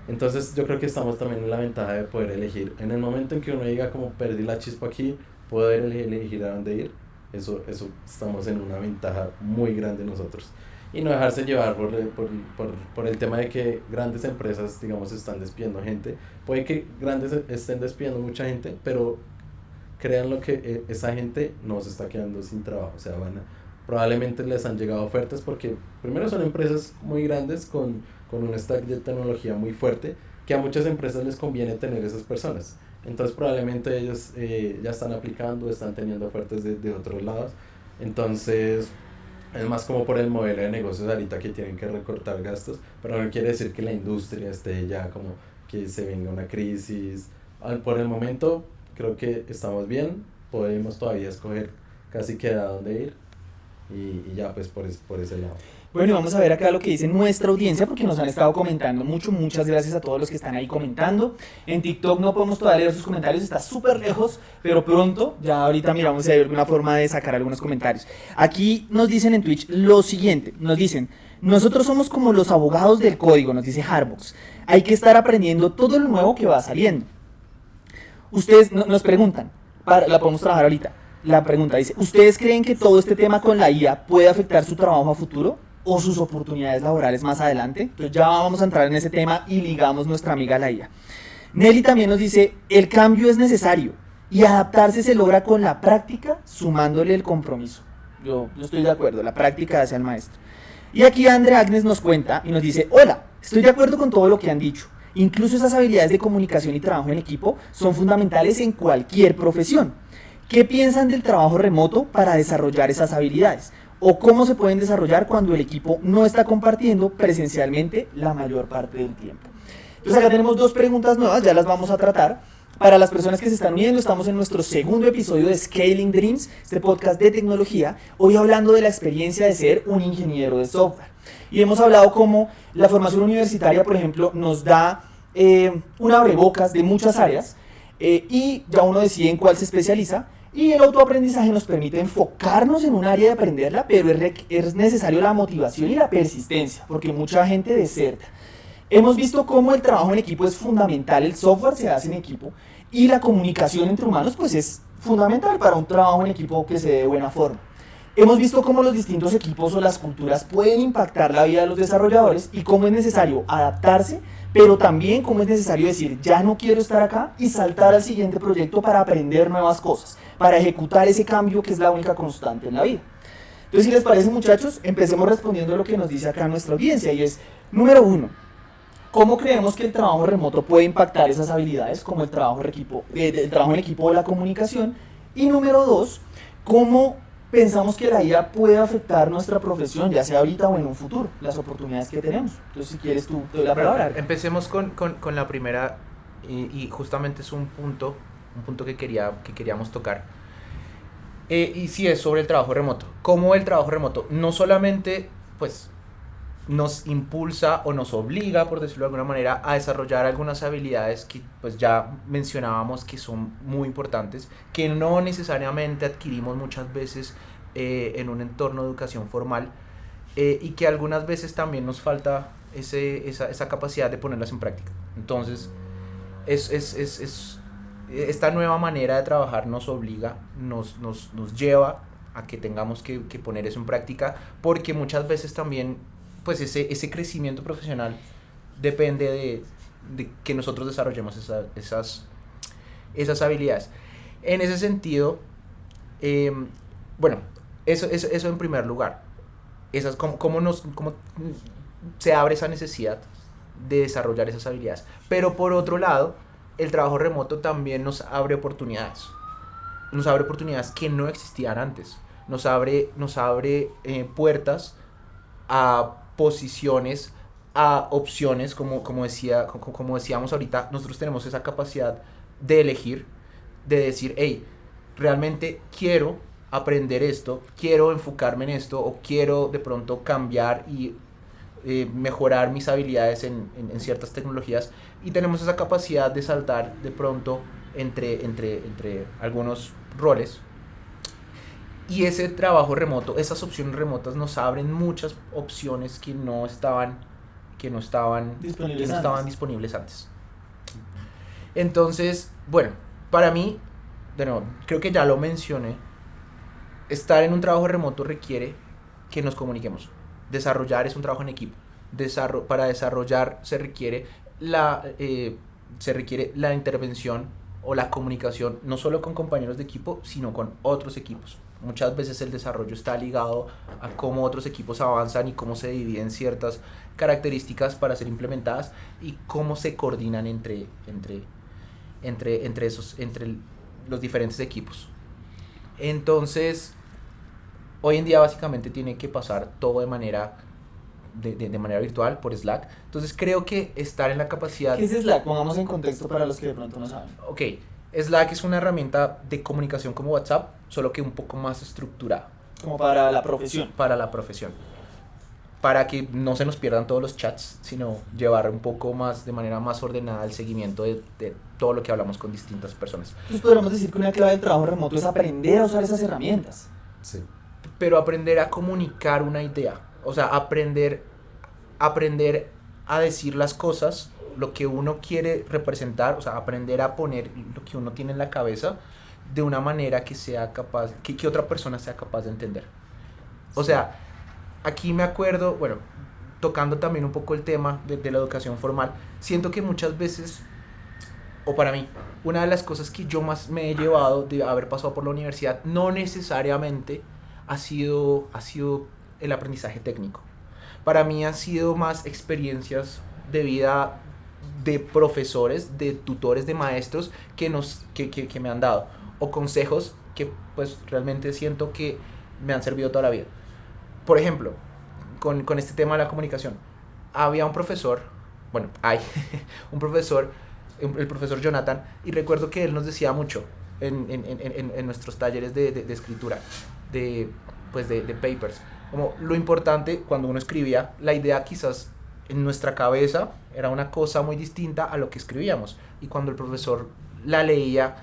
Entonces yo creo que estamos también en la ventaja de poder elegir. En el momento en que uno diga como perdí la chispa aquí, poder elegir a dónde ir, eso estamos en una ventaja muy grande nosotros. Y no dejarse llevar por el tema de que grandes empresas, digamos, están despidiendo gente. Puede que grandes estén despidiendo mucha gente, pero crean lo que esa gente no se está quedando sin trabajo. O sea, probablemente les han llegado ofertas porque primero son empresas muy grandes con un stack de tecnología muy fuerte, que a muchas empresas les conviene tener esas personas. Entonces probablemente ellos ya están aplicando, están teniendo ofertas de otros lados. Entonces es más como por el modelo de negocios ahorita que tienen que recortar gastos, pero no quiere decir que la industria esté ya como que se venga una crisis. Por el momento creo que estamos bien, podemos todavía escoger casi que a dónde ir, y ya pues por ese lado. Bueno, y vamos a ver acá lo que dice nuestra audiencia, porque nos han estado comentando mucho. Muchas gracias a todos los que están ahí comentando. En TikTok no podemos todavía leer sus comentarios, está súper lejos, pero pronto, ya ahorita miramos si hay alguna forma de sacar algunos comentarios. Aquí nos dicen en Twitch lo siguiente, nos dicen: nosotros somos como los abogados del código, nos dice Harbox. Hay que estar aprendiendo todo lo nuevo que va saliendo. Ustedes nos preguntan, la podemos trabajar ahorita. La pregunta dice: ¿ustedes creen que todo este tema con la IA puede afectar su trabajo a futuro o sus oportunidades laborales más adelante? Entonces ya vamos a entrar en ese tema y ligamos nuestra amiga la IA. Nelly también nos dice: el cambio es necesario y adaptarse se logra con la práctica, sumándole el compromiso. Yo estoy de acuerdo, la práctica hace al maestro. Y aquí Andrea Agnes nos cuenta y nos dice: hola, estoy de acuerdo con todo lo que han dicho. Incluso esas habilidades de comunicación y trabajo en equipo son fundamentales en cualquier profesión. ¿Qué piensan del trabajo remoto para desarrollar esas habilidades? ¿O cómo se pueden desarrollar cuando el equipo no está compartiendo presencialmente la mayor parte del tiempo? Entonces acá tenemos dos preguntas nuevas, ya las vamos a tratar. Para las personas que se están uniendo, estamos en nuestro segundo episodio de Scaling Dreams, este podcast de tecnología, hoy hablando de la experiencia de ser un ingeniero de software. Y hemos hablado cómo la formación universitaria, por ejemplo, nos da un abrebocas de muchas áreas, y ya uno decide en cuál se especializa. Y el autoaprendizaje nos permite enfocarnos en un área de aprenderla, pero es necesario la motivación y la persistencia, porque mucha gente deserta. Hemos visto cómo el trabajo en equipo es fundamental, el software se hace en equipo, y la comunicación entre humanos pues es fundamental para un trabajo en equipo que se dé de buena forma. Hemos visto cómo los distintos equipos o las culturas pueden impactar la vida de los desarrolladores y cómo es necesario adaptarse, pero también cómo es necesario decir: ya no quiero estar acá, y saltar al siguiente proyecto para aprender nuevas cosas, para ejecutar ese cambio que es la única constante en la vida. Entonces, si les parece, muchachos, empecemos respondiendo a lo que nos dice acá nuestra audiencia, y es: número 1, ¿cómo creemos que el trabajo remoto puede impactar esas habilidades, como el trabajo en equipo o la comunicación? Y número 2, ¿cómo pensamos que la IA puede afectar nuestra profesión, ya sea ahorita o en un futuro, las oportunidades que tenemos? Entonces, si quieres tú, te doy la palabra. Empecemos con la primera, y justamente es un punto que queríamos tocar. Y sí, es sobre el trabajo remoto. Cómo el trabajo remoto no solamente pues nos impulsa o nos obliga, por decirlo de alguna manera, a desarrollar algunas habilidades que pues ya mencionábamos que son muy importantes, que no necesariamente adquirimos muchas veces en un entorno de educación formal, y que algunas veces también nos falta esa capacidad de ponerlas en práctica. Entonces, esta nueva manera de trabajar nos obliga, nos lleva a que tengamos que poner eso en práctica, porque muchas veces también pues ese crecimiento profesional depende de que nosotros desarrollemos esas habilidades. En ese sentido, bueno, eso en primer lugar. ¿Cómo se abre esa necesidad de desarrollar esas habilidades? Pero por otro lado, el trabajo remoto también nos abre oportunidades. Nos abre oportunidades que no existían antes. Nos abre puertas a posiciones, a opciones, como decíamos ahorita. Nosotros tenemos esa capacidad de elegir, de decir, hey, realmente quiero aprender esto, quiero enfocarme en esto, o quiero de pronto cambiar y mejorar mis habilidades en ciertas tecnologías, y tenemos esa capacidad de saltar de pronto entre algunos roles. Y ese trabajo remoto, esas opciones remotas nos abren muchas opciones que no estaban disponibles antes. Entonces, bueno, para mí, de nuevo, creo que ya lo mencioné, estar en un trabajo remoto requiere que nos comuniquemos. Desarrollar es un trabajo en equipo. Para desarrollar se requiere la intervención o la comunicación, no solo con compañeros de equipo, sino con otros equipos. Muchas veces el desarrollo está ligado a cómo otros equipos avanzan y cómo se dividen ciertas características para ser implementadas y cómo se coordinan entre los diferentes equipos. Entonces, hoy en día básicamente tiene que pasar todo de manera virtual por Slack. Entonces creo que estar en la capacidad... ¿Qué es Slack? Pongamos en contexto para los que de pronto no saben. Ok, Slack es una herramienta de comunicación como WhatsApp, solo que un poco más estructurada. Como para la profesión. Para la profesión. Para que no se nos pierdan todos los chats, sino llevar un poco más, de manera más ordenada, el seguimiento de todo lo que hablamos con distintas personas. Entonces podríamos decir que una clave del trabajo remoto es aprender a usar esas herramientas. Sí. Pero aprender a comunicar una idea. O sea, aprender a decir las cosas, lo que uno quiere representar, o sea, aprender a poner lo que uno tiene en la cabeza de una manera que sea capaz, que otra persona sea capaz de entender. O sea, aquí me acuerdo, bueno, tocando también un poco el tema de la educación formal, siento que muchas veces, o para mí, una de las cosas que yo más me he llevado de haber pasado por la universidad, no necesariamente ha sido el aprendizaje técnico. Para mí han sido más experiencias de vida de profesores, de tutores, de maestros que me han dado, o consejos que pues realmente siento que me han servido toda la vida. Por ejemplo, con este tema de la comunicación, había un profesor, bueno, hay un profesor, el profesor Jonathan, y recuerdo que él nos decía mucho en nuestros talleres de escritura, de papers, como lo importante cuando uno escribía, la idea quizás en nuestra cabeza era una cosa muy distinta a lo que escribíamos, y cuando el profesor la leía,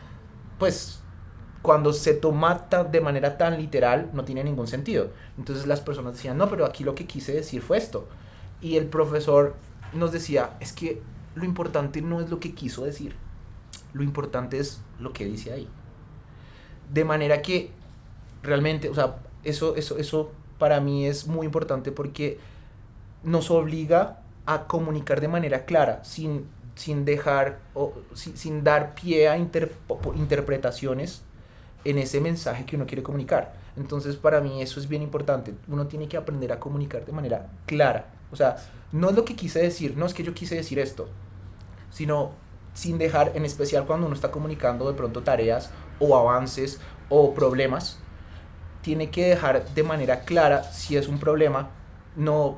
pues cuando se toma de manera tan literal no tiene ningún sentido. Entonces las personas decían, no, pero aquí lo que quise decir fue esto, y el profesor nos decía, es que lo importante no es lo que quiso decir, lo importante es lo que dice ahí. De manera que realmente, o sea, eso para mí es muy importante, porque nos obliga a comunicar de manera clara, sin dar pie a interpretaciones en ese mensaje que uno quiere comunicar. Entonces para mí eso es bien importante. Uno tiene que aprender a comunicar de manera clara. O sea, no es lo que quise decir, no es que yo quise decir esto, sino sin dejar, en especial cuando uno está comunicando de pronto tareas o avances o problemas, tiene que dejar de manera clara si es un problema, no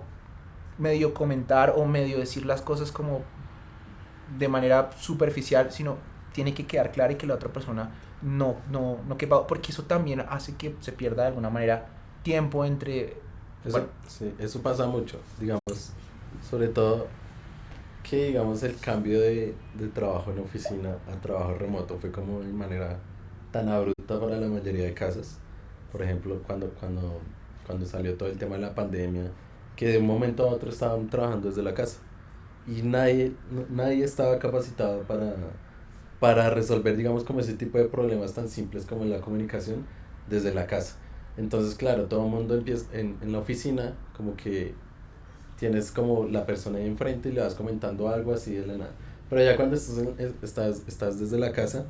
medio comentar o medio decir las cosas como de manera superficial, sino tiene que quedar clara y que la otra persona no quepa, porque eso también hace que se pierda de alguna manera tiempo entre Bueno. Sí, eso pasa mucho, digamos, sobre todo que digamos el cambio de trabajo en oficina a trabajo remoto fue como de manera tan abrupta para la mayoría de casos. Por ejemplo, cuando salió todo el tema de la pandemia, que de un momento a otro estaban trabajando desde la casa y nadie estaba capacitado para resolver, digamos, como ese tipo de problemas tan simples como la comunicación desde la casa. Entonces, claro, todo el mundo empieza en la oficina, como que tienes como la persona ahí enfrente y le vas comentando algo así de la nada. Pero ya cuando estás desde la casa,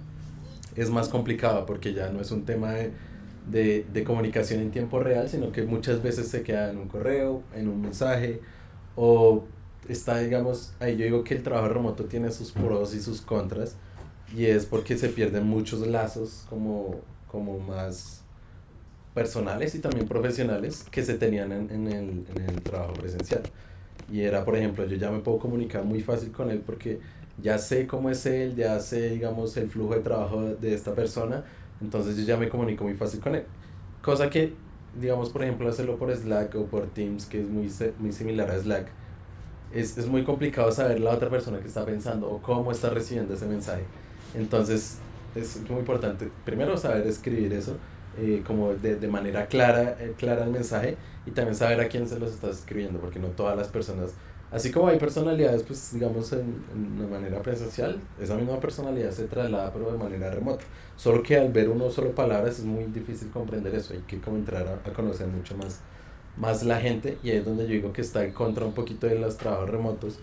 es más complicado porque ya no es un tema de comunicación en tiempo real, sino que muchas veces se queda en un correo, en un mensaje, o está, digamos, ahí yo digo que el trabajo remoto tiene sus pros y sus contras, y es porque se pierden muchos lazos como más personales y también profesionales que se tenían en el trabajo presencial. Y era, por ejemplo, yo ya me puedo comunicar muy fácil con él porque ya sé cómo es él, ya sé, digamos, el flujo de trabajo de esta persona, entonces yo ya me comunico muy fácil con él. Cosa que, digamos, por ejemplo, hacerlo por Slack o por Teams, que es muy similar a Slack, es muy complicado saber la otra persona que está pensando o cómo está recibiendo ese mensaje. Entonces, es muy importante, primero, saber escribir eso, como de manera clara el mensaje, y también saber a quién se los estás escribiendo, porque no todas las personas, así como hay personalidades, pues digamos en una manera presencial, esa misma personalidad se traslada pero de manera remota, solo que al ver uno solo palabras es muy difícil comprender eso, hay que como entrar a conocer mucho más la gente, y ahí es donde yo digo que está en contra un poquito de los trabajos remotos,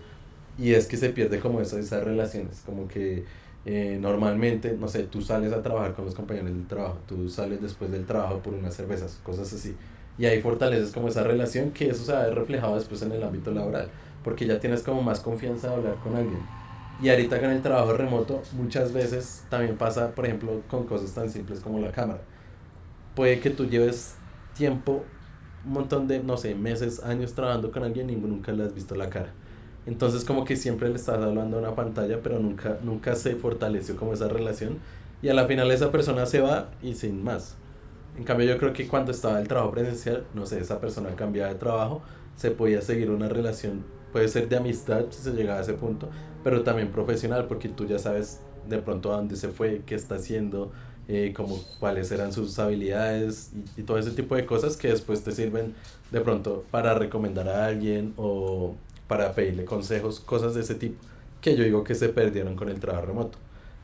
y es que se pierde como esas relaciones, como que normalmente, no sé, tú sales a trabajar con los compañeros del trabajo, tú sales después del trabajo por unas cervezas, cosas así, y ahí fortaleces como esa relación, que eso se va a ver reflejado después en el ámbito laboral, porque ya tienes como más confianza de hablar con alguien. Y ahorita con el trabajo remoto muchas veces también pasa, por ejemplo, con cosas tan simples como la cámara. Puede que tú lleves tiempo, un montón de, no sé, meses, años trabajando con alguien y nunca le has visto la cara. Entonces como que siempre le estás hablando a una pantalla, pero nunca se fortaleció como esa relación. Y a la final esa persona se va y sin más. En cambio yo creo que cuando estaba el trabajo presencial, no sé, esa persona cambiaba de trabajo, se podía seguir una relación, puede ser de amistad si se llegaba a ese punto, pero también profesional, porque tú ya sabes de pronto a dónde se fue, qué está haciendo, como cuáles eran sus habilidades y todo ese tipo de cosas que después te sirven de pronto para recomendar a alguien o para pedirle consejos, cosas de ese tipo, que yo digo que se perdieron con el trabajo remoto.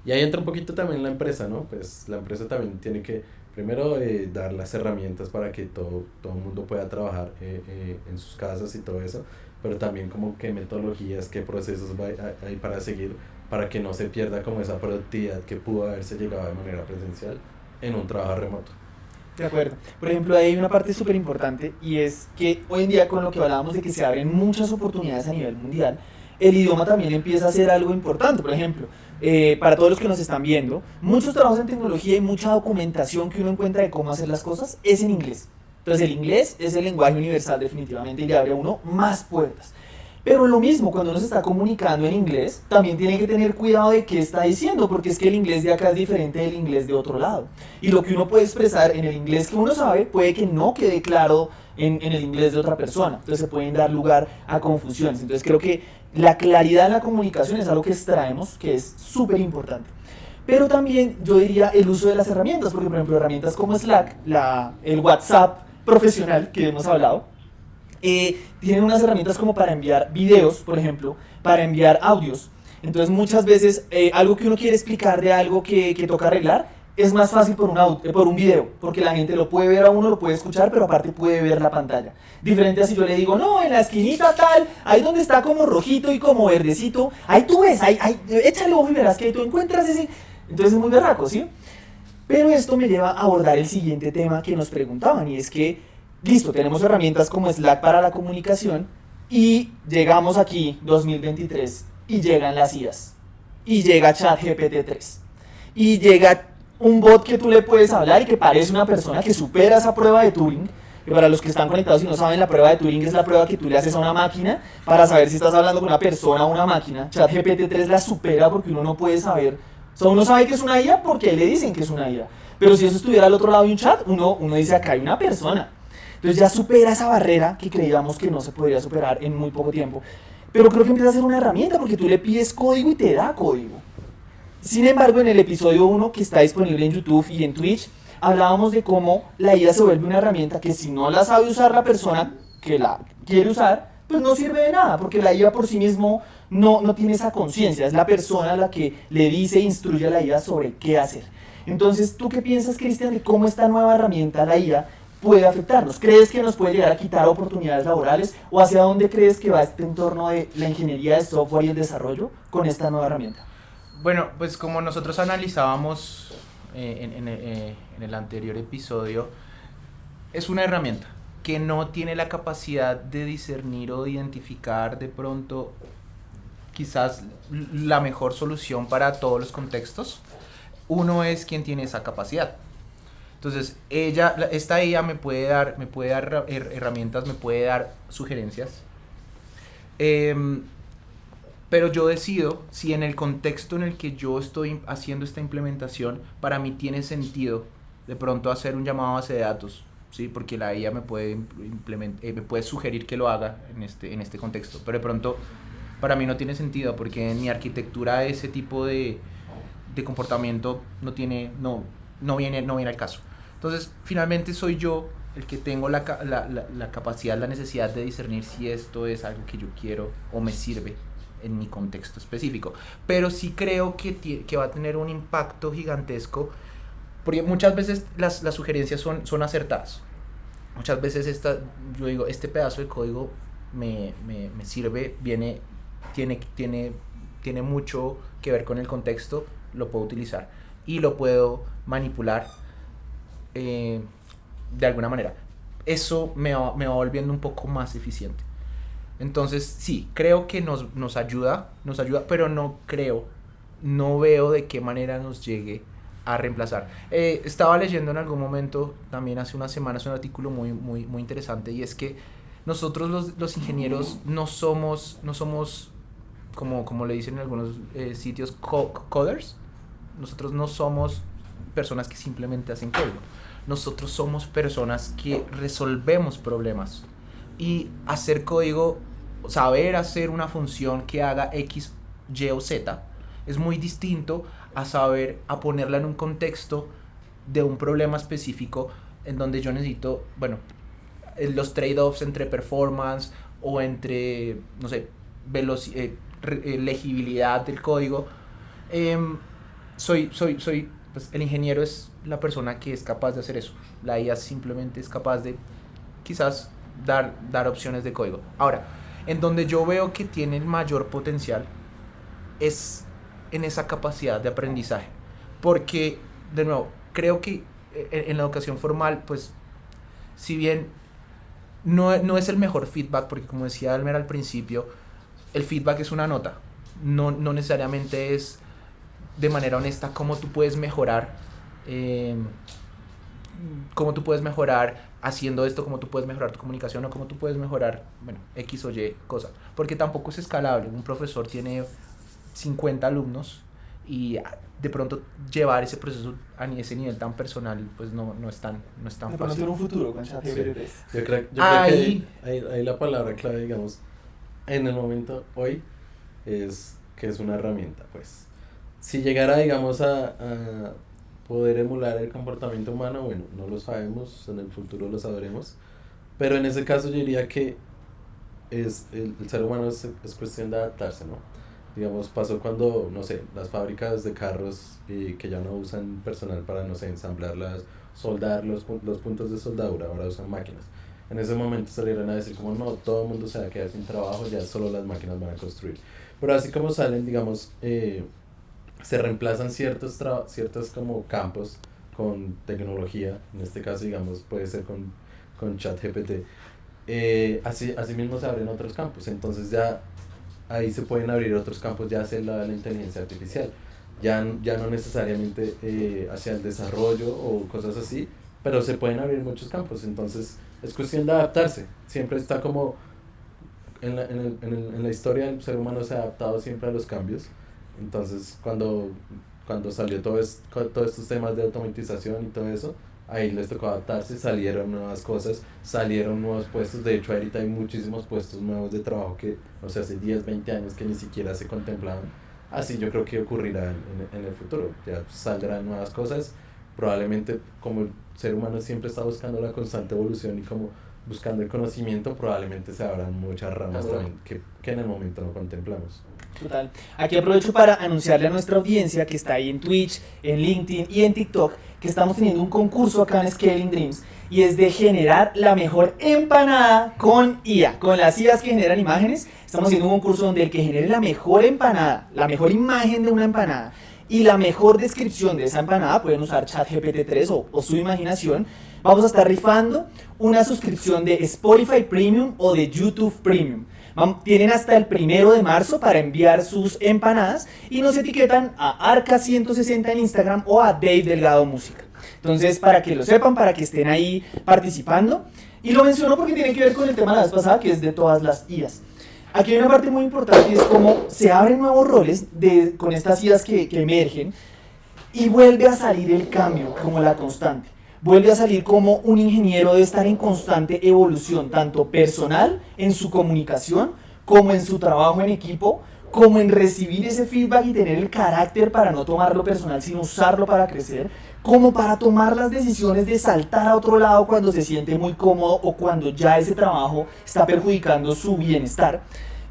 Y ahí entra un poquito también la empresa, ¿no? Pues la empresa también tiene que, primero, dar las herramientas para que todo el mundo pueda trabajar en sus casas y todo eso, pero también como qué metodologías, qué procesos hay para seguir, para que no se pierda como esa productividad que pudo haberse llegado de manera presencial en un trabajo remoto. De acuerdo. Por ejemplo, hay una parte súper importante, y es que hoy en día, con lo que hablábamos de que se abren muchas oportunidades a nivel mundial, el idioma también empieza a ser algo importante. Por ejemplo, para todos los que nos están viendo, muchos trabajos en tecnología y mucha documentación que uno encuentra de cómo hacer las cosas es en inglés. Entonces el inglés es el lenguaje universal definitivamente y le abre a uno más puertas. Pero lo mismo, cuando uno se está comunicando en inglés, también tiene que tener cuidado de qué está diciendo, porque es que el inglés de acá es diferente del inglés de otro lado. Y lo que uno puede expresar en el inglés que uno sabe puede que no quede claro en el inglés de otra persona. Entonces se pueden dar lugar a confusiones. Entonces creo que la claridad en la comunicación es algo que extraemos, que es súper importante. Pero también yo diría el uso de las herramientas, porque por ejemplo herramientas como Slack, el WhatsApp profesional que hemos hablado, tienen unas herramientas como para enviar videos, por ejemplo, para enviar audios. Entonces muchas veces algo que uno quiere explicar de algo que toca arreglar es más fácil por un video, porque la gente lo puede ver a uno, lo puede escuchar, pero aparte puede ver la pantalla. Diferente a si yo le digo, no, en la esquinita tal, ahí donde está como rojito y como verdecito, ahí tú ves, ahí, échale ojo y verás que ahí tú encuentras ese. Entonces es muy berraco, ¿sí? Pero esto me lleva a abordar el siguiente tema que nos preguntaban, y es que listo, tenemos herramientas como Slack para la comunicación y llegamos aquí, 2023, y llegan las IAs, y llega ChatGPT 3, y llega un bot que tú le puedes hablar y que parece una persona que supera esa prueba de Turing, que para los que están conectados y no saben, la prueba de Turing es la prueba que tú le haces a una máquina para saber si estás hablando con una persona o una máquina. ChatGPT 3 la supera porque uno no puede saber, o sea, uno sabe que es una IA porque le dicen que es una IA, pero si eso estuviera al otro lado de un chat, uno dice acá hay una persona. Entonces ya supera esa barrera que creíamos que no se podría superar en muy poco tiempo. Pero creo que empieza a ser una herramienta porque tú le pides código y te da código. Sin embargo, en el episodio 1, que está disponible en YouTube y en Twitch, hablábamos de cómo la IA se vuelve una herramienta que si no la sabe usar la persona que la quiere usar, pues no sirve de nada, porque la IA por sí mismo no tiene esa conciencia, es la persona la que le dice e instruye a la IA sobre qué hacer. Entonces, ¿tú qué piensas, Cristian, de cómo esta nueva herramienta, la IA, puede afectarnos? ¿Crees que nos puede llegar a quitar oportunidades laborales? ¿O hacia dónde crees que va este entorno de la ingeniería de software y el desarrollo con esta nueva herramienta? Bueno, pues como nosotros analizábamos en el anterior episodio, es una herramienta que no tiene la capacidad de discernir o de identificar de pronto quizás la mejor solución para todos los contextos. Uno es quien tiene esa capacidad. Entonces, esta IA me puede dar herramientas, me puede dar sugerencias. Pero yo decido si en el contexto en el que yo estoy haciendo esta implementación, para mí tiene sentido de pronto hacer un llamado a base de datos, ¿sí? Porque la IA me puede sugerir que lo haga en este contexto. Pero de pronto, para mí no tiene sentido porque en mi arquitectura ese tipo de comportamiento no viene al caso. Entonces, finalmente soy yo el que tengo la capacidad, la necesidad de discernir si esto es algo que yo quiero o me sirve en mi contexto específico. Pero sí creo que va a tener un impacto gigantesco, porque muchas veces las sugerencias son acertadas. Muchas veces yo digo, este pedazo de código me sirve, tiene mucho que ver con el contexto, lo puedo utilizar y lo puedo manipular de alguna manera. Eso me va volviendo un poco más eficiente. Entonces, sí, creo que nos ayuda, pero no veo de qué manera nos llegue a reemplazar. Estaba leyendo en algún momento, también hace unas semanas, un artículo muy, muy, muy interesante, y es que nosotros los ingenieros no somos como le dicen en algunos sitios, coders. Nosotros no somos personas que simplemente hacen código. Nosotros somos personas que resolvemos problemas. Y hacer código, saber hacer una función que haga X, Y o Z, es muy distinto a ponerla en un contexto de un problema específico en donde yo necesito, los trade-offs entre performance o entre, no sé, legibilidad del código. Pues el ingeniero es la persona que es capaz de hacer eso. La IA simplemente es capaz de quizás dar opciones de código. Ahora, en donde yo veo que tiene el mayor potencial es en esa capacidad de aprendizaje. Porque, de nuevo, creo que en la educación formal, pues, si bien no es el mejor feedback, porque como decía Elmer al principio, el feedback es una nota. No necesariamente es de manera honesta cómo tú puedes mejorar haciendo esto, cómo tú puedes mejorar tu comunicación o cómo tú puedes mejorar, X o Y cosa. Porque tampoco es escalable. Un profesor tiene 50 alumnos y de pronto llevar ese proceso a ese nivel tan personal, pues no es tan fácil. En un futuro con ChatGPT. Yo creo que ahí la palabra clave, digamos, en el momento hoy, es que es una herramienta, pues. Si llegara, digamos, a poder emular el comportamiento humano, bueno, no lo sabemos, en el futuro lo sabremos, pero en ese caso yo diría que el ser humano es cuestión de adaptarse, ¿no? Digamos, pasó cuando, no sé, las fábricas de carros que ya no usan personal para, no sé, soldar los puntos de soldadura, ahora usan máquinas. En ese momento salieron a decir como, no, todo el mundo se va a quedar sin trabajo, ya solo las máquinas van a construir. Pero así como salen, digamos, se reemplazan ciertos como campos con tecnología, en este caso, digamos, puede ser con ChatGPT, así mismo se abren otros campos, entonces ya ahí se pueden abrir otros campos ya hacia la inteligencia artificial, ya no necesariamente hacia el desarrollo o cosas así, pero se pueden abrir muchos campos, entonces es cuestión de adaptarse, siempre está como en la historia el ser humano se ha adaptado siempre a los cambios. Entonces, cuando cuando salió todos estos temas de automatización y todo eso, ahí les tocó adaptarse, salieron nuevas cosas, salieron nuevos puestos. De hecho ahorita hay muchísimos puestos nuevos de trabajo que, o sea, hace 10, 20 años que ni siquiera se contemplaban. Así yo creo que ocurrirá en el futuro, ya saldrán nuevas cosas, probablemente como el ser humano siempre está buscando la constante evolución y como buscando el conocimiento, probablemente se abran muchas ramas también que en el momento no contemplamos. Total. Aquí aprovecho para anunciarle a nuestra audiencia que está ahí en Twitch, en LinkedIn y en TikTok que estamos teniendo un concurso acá en Scaling Dreams y es de generar la mejor empanada con IA, con las IAs que generan imágenes. Estamos haciendo un concurso donde el que genere la mejor empanada, la mejor imagen de una empanada y la mejor descripción de esa empanada, pueden usar ChatGPT 3 o su imaginación. Vamos a estar rifando una suscripción de Spotify Premium o de YouTube Premium. Tienen hasta el 1 de marzo para enviar sus empanadas y nos etiquetan a Arca160 en Instagram o a Dave Delgado Música. Entonces, para que lo sepan, para que estén ahí participando. Y lo menciono porque tiene que ver con el tema de la vez pasada, que es de todas las IAs. Aquí hay una parte muy importante y es cómo se abren nuevos roles con estas IAs que emergen y vuelve a salir el cambio como la constante. Vuelve a salir como un ingeniero debe estar en constante evolución, tanto personal, en su comunicación, como en su trabajo en equipo, como en recibir ese feedback y tener el carácter para no tomarlo personal, sino usarlo para crecer, como para tomar las decisiones de saltar a otro lado cuando se siente muy cómodo o cuando ya ese trabajo está perjudicando su bienestar,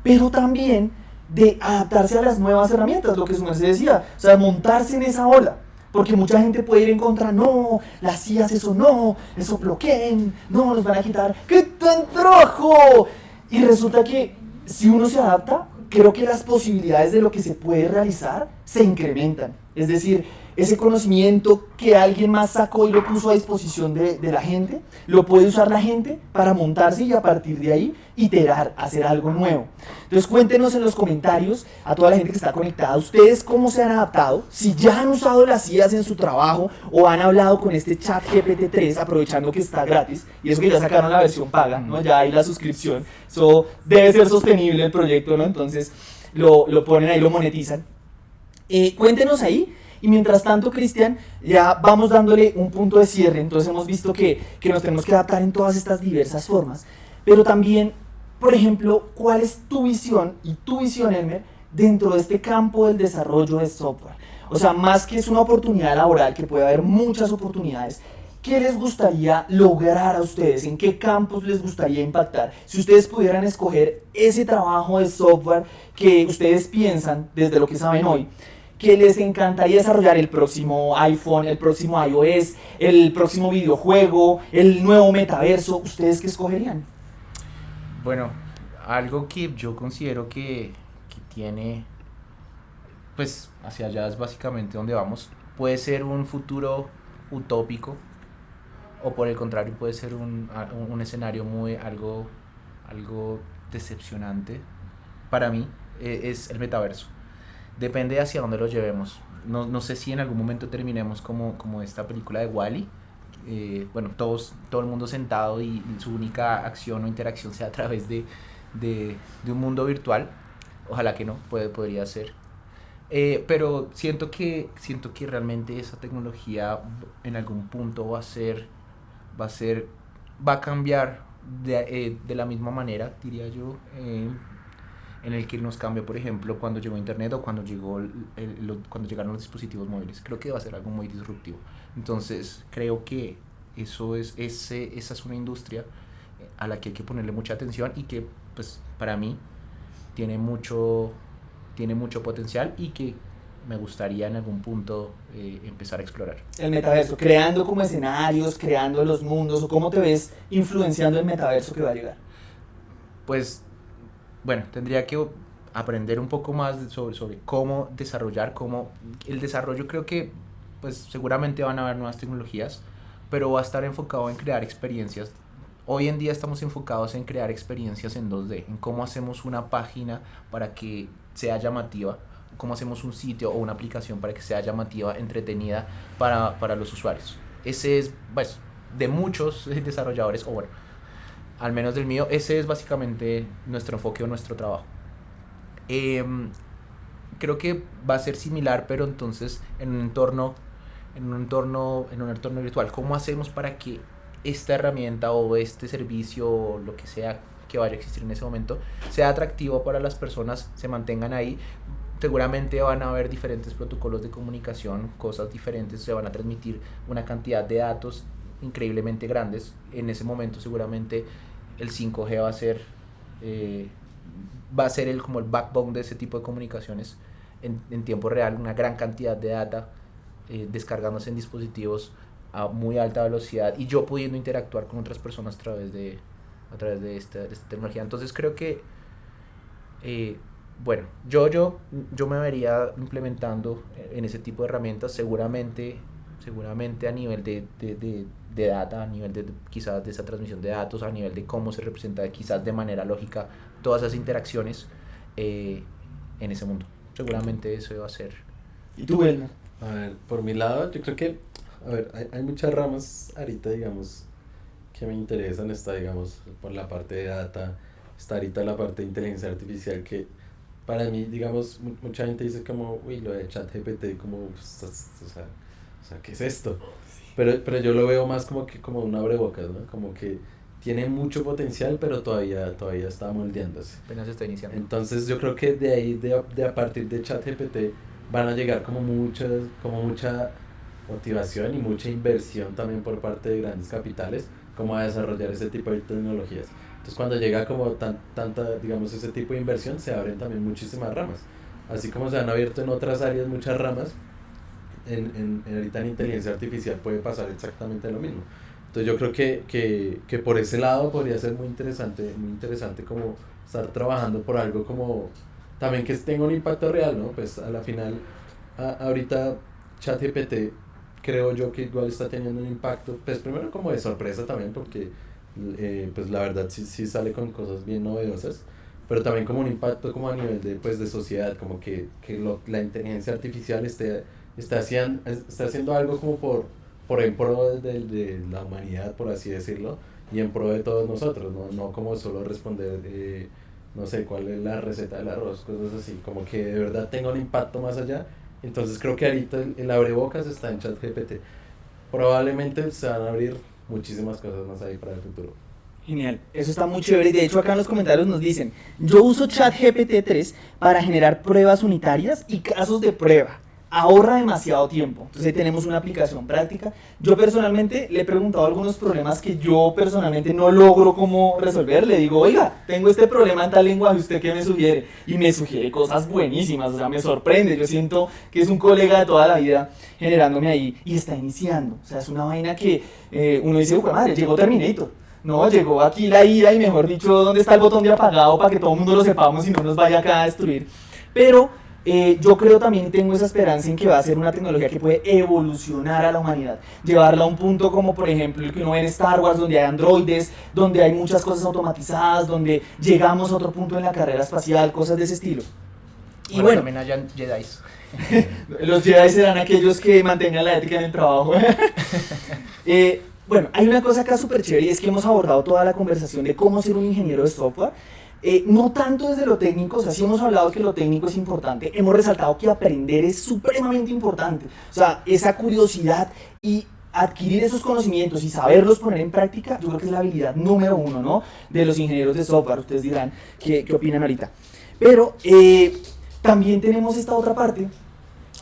pero también de adaptarse a las nuevas herramientas, lo que su merced decía, o sea, montarse en esa ola. Porque mucha gente puede ir en contra, no, las IAs eso bloqueen, no, nos van a quitar, ¡qué tan trabajo! Y resulta que si uno se adapta, creo que las posibilidades de lo que se puede realizar se incrementan. Es decir, ese conocimiento que alguien más sacó y lo puso a disposición de la gente, lo puede usar la gente para montarse y a partir de ahí iterar, hacer algo nuevo. Entonces cuéntenos en los comentarios a toda la gente que está conectada, ustedes cómo se han adaptado, si ya han usado las IAs en su trabajo o han hablado con este chat GPT-3 aprovechando que está gratis y eso que ya sacaron la versión paga, ¿no? Ya hay la suscripción, eso debe ser sostenible el proyecto, ¿no? Entonces lo ponen ahí, lo monetizan. Cuéntenos ahí. Y mientras tanto, Cristian, ya vamos dándole un punto de cierre. Entonces hemos visto que nos tenemos que adaptar en todas estas diversas formas. Pero también, por ejemplo, ¿cuál es tu visión y tu visión, Elmer, dentro de este campo del desarrollo de software? O sea, más que es una oportunidad laboral, que puede haber muchas oportunidades, ¿qué les gustaría lograr a ustedes? ¿En qué campos les gustaría impactar? Si ustedes pudieran escoger ese trabajo de software que ustedes piensan desde lo que saben hoy, que les encantaría desarrollar el próximo iPhone, el próximo iOS, el próximo videojuego, el nuevo metaverso, ¿ustedes qué escogerían? Bueno, algo que yo considero que tiene, pues hacia allá es básicamente donde vamos, puede ser un futuro utópico o por el contrario puede ser un escenario algo decepcionante para mí, es el metaverso. Depende hacia dónde lo llevemos. No sé si en algún momento terminemos como esta película de Wall-E. Bueno, todo el mundo sentado y su única acción o interacción sea a través de un mundo virtual. Ojalá que no, podría ser. Pero siento que realmente esa tecnología en algún punto va a cambiar de la misma manera, diría yo, en el que nos cambia, por ejemplo, cuando llegó Internet o cuando cuando llegaron los dispositivos móviles. Creo que va a ser algo muy disruptivo. Entonces, creo que esa es una industria a la que hay que ponerle mucha atención y que, pues, para mí tiene mucho potencial y que me gustaría en algún punto empezar a explorar. El metaverso, creando como escenarios, creando los mundos, o cómo te ves influenciando el metaverso que va a llegar. Pues, bueno, tendría que aprender un poco más sobre cómo desarrollar, el desarrollo. Creo que pues seguramente van a haber nuevas tecnologías, pero va a estar enfocado en crear experiencias. Hoy en día estamos enfocados en crear experiencias en 2D, en cómo hacemos una página para que sea llamativa, cómo hacemos un sitio o una aplicación para que sea llamativa, entretenida para los usuarios. Ese es, pues, de muchos desarrolladores, o bueno, al menos del mío, ese es básicamente nuestro enfoque o nuestro trabajo. creo que va a ser similar, pero entonces en un entorno virtual. ¿Cómo hacemos para que esta herramienta o este servicio o lo que sea que vaya a existir en ese momento sea atractivo para las personas, se mantengan ahí? Seguramente van a haber diferentes protocolos de comunicación, cosas diferentes, se van a transmitir una cantidad de datos increíblemente grandes. En ese momento seguramente el 5G va a ser como el backbone de ese tipo de comunicaciones en tiempo real, una gran cantidad de data descargándose en dispositivos a muy alta velocidad y yo pudiendo interactuar con otras personas a través de esta tecnología. Entonces creo que bueno, yo me vería implementando en ese tipo de herramientas, seguramente a nivel de data, a nivel de quizás de esa transmisión de datos, a nivel de cómo se representa quizás de manera lógica todas esas interacciones en ese mundo. Seguramente eso va a ser. ¿Y tú, Elmer? A ver, por mi lado, yo creo que, a ver, hay muchas ramas ahorita, digamos, que me interesan. Está, digamos, por la parte de data, está ahorita la parte de inteligencia artificial que para mí, digamos, mucha gente dice como, uy, lo de ChatGPT, como, pues, o sea, ¿qué es esto? Pero yo lo veo más como un abrebocas, ¿no? Como que tiene mucho potencial, pero todavía está moldeándose. Apenas se está iniciando. Entonces yo creo que de ahí, a partir de ChatGPT, van a llegar como mucha motivación y mucha inversión también por parte de grandes capitales, como a desarrollar ese tipo de tecnologías. Entonces cuando llega como tanta, digamos, ese tipo de inversión, se abren también muchísimas ramas. Así como se han abierto en otras áreas muchas ramas, ahorita en inteligencia artificial puede pasar exactamente lo mismo. Entonces yo creo que por ese lado podría ser muy interesante como estar trabajando por algo como también que tenga un impacto real, ¿no? Pues a la final, ahorita ChatGPT creo yo que igual está teniendo un impacto, pues primero como de sorpresa también, porque pues la verdad sí sale con cosas bien novedosas, pero también como un impacto como a nivel de sociedad, como que la inteligencia artificial está haciendo algo como por en pro de la humanidad, por así decirlo, y en pro de todos nosotros, no como solo responder, no sé, cuál es la receta del arroz, cosas así, como que de verdad tenga un impacto más allá. Entonces creo que ahorita el abrebocas está en ChatGPT. Probablemente se van a abrir muchísimas cosas más ahí para el futuro. Genial, eso está muy chévere. De hecho, acá en los comentarios nos dicen: yo uso ChatGPT 3 para generar pruebas unitarias y casos de prueba. Ahorra demasiado tiempo. Entonces ahí tenemos una aplicación práctica. Yo personalmente le he preguntado algunos problemas que yo personalmente no logro cómo resolver. Le digo, oiga, tengo este problema en tal lenguaje, ¿usted qué me sugiere? Y me sugiere cosas buenísimas, o sea, me sorprende. Yo siento que es un colega de toda la vida generándome ahí y está iniciando. O sea, es una vaina que uno dice, madre, llegó Terminator. No, llegó aquí la ira y mejor dicho, ¿dónde está el botón de apagado para que todo el mundo lo sepamos y no nos vaya acá a destruir? Pero yo creo también y tengo esa esperanza en que va a ser una tecnología que puede evolucionar a la humanidad, llevarla a un punto como por ejemplo el que uno ve en Star Wars, donde hay androides, donde hay muchas cosas automatizadas, donde llegamos a otro punto en la carrera espacial, cosas de ese estilo. Y bueno, también hayan Jedis. Los Jedi serán aquellos que mantengan la ética en el trabajo. Bueno, hay una cosa acá súper chévere y es que hemos abordado toda la conversación de cómo ser un ingeniero de software. No tanto desde lo técnico, o sea, sí hemos hablado que lo técnico es importante, hemos resaltado que aprender es supremamente importante, o sea, esa curiosidad y adquirir esos conocimientos y saberlos poner en práctica, yo creo que es la habilidad número uno, ¿no?, de los ingenieros de software. Ustedes dirán qué opinan ahorita. Pero también tenemos esta otra parte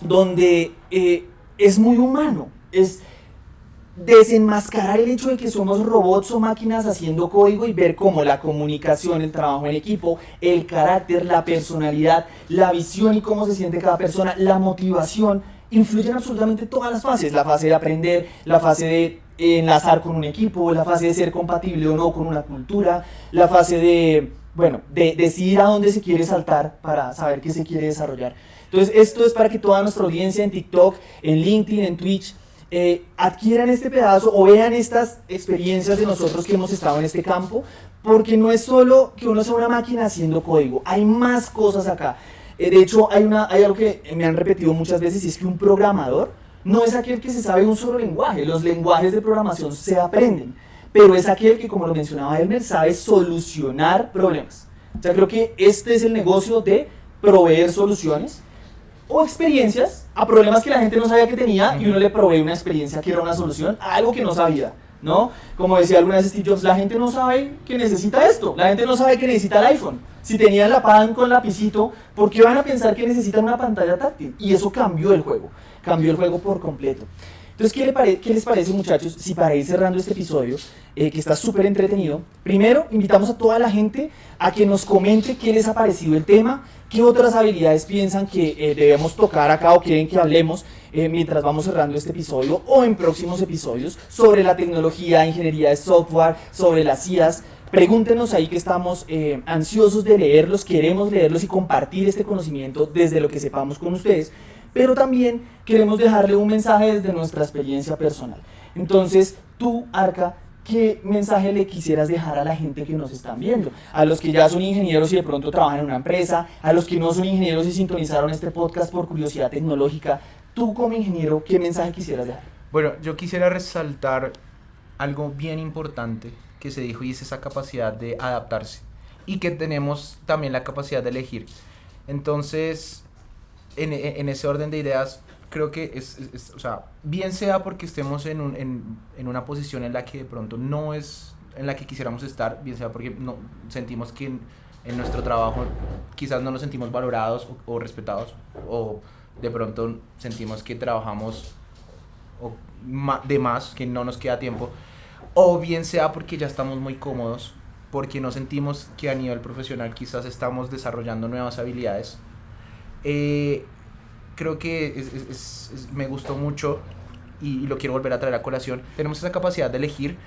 donde es muy humano, es desenmascarar el hecho de que somos robots o máquinas haciendo código y ver cómo la comunicación, el trabajo en equipo, el carácter, la personalidad, la visión y cómo se siente cada persona, la motivación, influyen absolutamente todas las fases. La fase de aprender, la fase de enlazar con un equipo, la fase de ser compatible o no con una cultura, la fase de decidir a dónde se quiere saltar para saber qué se quiere desarrollar. Entonces esto es para que toda nuestra audiencia en TikTok, en LinkedIn, en Twitch, adquieran este pedazo o vean estas experiencias de nosotros que hemos estado en este campo, porque no es solo que uno sea una máquina haciendo código, hay más cosas acá. De hecho, hay algo que me han repetido muchas veces y es que un programador no es aquel que se sabe un solo lenguaje. Los lenguajes de programación se aprenden, pero es aquel que, como lo mencionaba Elmer, sabe solucionar problemas. O sea, creo que este es el negocio de proveer soluciones o experiencias a problemas que la gente no sabía que tenía y uno le provee una experiencia que era una solución a algo que no sabía, ¿no? Como decía alguna vez Steve Jobs, la gente no sabe que necesita esto, la gente no sabe que necesita el iPhone. Si tenían la pan con lapicito, ¿por qué van a pensar que necesitan una pantalla táctil? Y eso cambió el juego por completo. Entonces, ¿qué les parece, muchachos, si para ir cerrando este episodio, que está súper entretenido, primero invitamos a toda la gente a que nos comente qué les ha parecido el tema, qué otras habilidades piensan que debemos tocar acá o quieren que hablemos mientras vamos cerrando este episodio o en próximos episodios sobre la tecnología, ingeniería de software, sobre las IAs. Pregúntenos ahí, que estamos ansiosos de leerlos, queremos leerlos y compartir este conocimiento desde lo que sepamos con ustedes, pero también queremos dejarle un mensaje desde nuestra experiencia personal. Entonces, tú, Arca, ¿qué mensaje le quisieras dejar a la gente que nos están viendo? A los que ya son ingenieros y de pronto trabajan en una empresa, a los que no son ingenieros y sintonizaron este podcast por curiosidad tecnológica. Tú, como ingeniero, ¿qué mensaje quisieras dejar? Bueno, yo quisiera resaltar algo bien importante que se dijo, y es esa capacidad de adaptarse y que tenemos también la capacidad de elegir. Entonces, en ese orden de ideas, creo que o sea, bien sea porque estemos en una posición en la que de pronto no es en la que quisiéramos estar, bien sea porque no sentimos que en nuestro trabajo quizás no nos sentimos valorados o respetados, o de pronto sentimos que trabajamos de más, que no nos queda tiempo, o bien sea porque ya estamos muy cómodos, porque no sentimos que a nivel profesional quizás estamos desarrollando nuevas habilidades. Creo que me gustó mucho y lo quiero volver a traer a colación. Tenemos esa capacidad de elegir,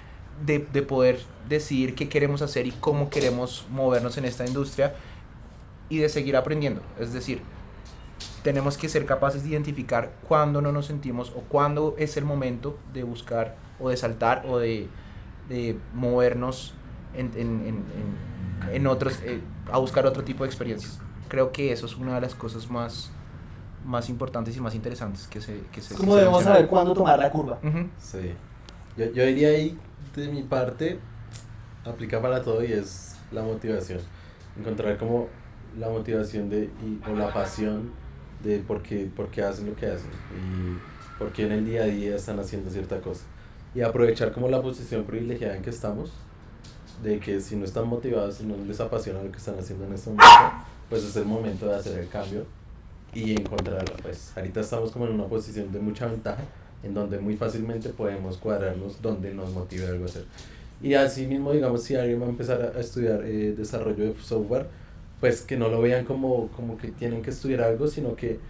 de poder decidir qué queremos hacer y cómo queremos movernos en esta industria y de seguir aprendiendo. Es decir, tenemos que ser capaces de identificar cuándo no nos sentimos o cuándo es el momento de buscar o de saltar o de movernos en otros, a buscar otro tipo de experiencias. Creo que eso es una de las cosas más importantes y más interesantes que se ¿Cómo debemos saber cuándo tomar la curva? Uh-huh. Sí. Yo diría ahí, de mi parte, aplica para todo y es la motivación. Encontrar como la motivación o la pasión de por qué hacen lo que hacen y por qué en el día a día están haciendo cierta cosa. Y aprovechar como la posición privilegiada en que estamos, de que si no están motivados, si no les apasiona lo que están haciendo en este momento, pues es el momento de hacer el cambio y encontrarla. Pues ahorita estamos como en una posición de mucha ventaja, en donde muy fácilmente podemos cuadrarnos donde nos motive algo a hacer. Y así mismo, digamos, si alguien va a empezar a estudiar desarrollo de software, pues que no lo vean como que tienen que estudiar algo, sino que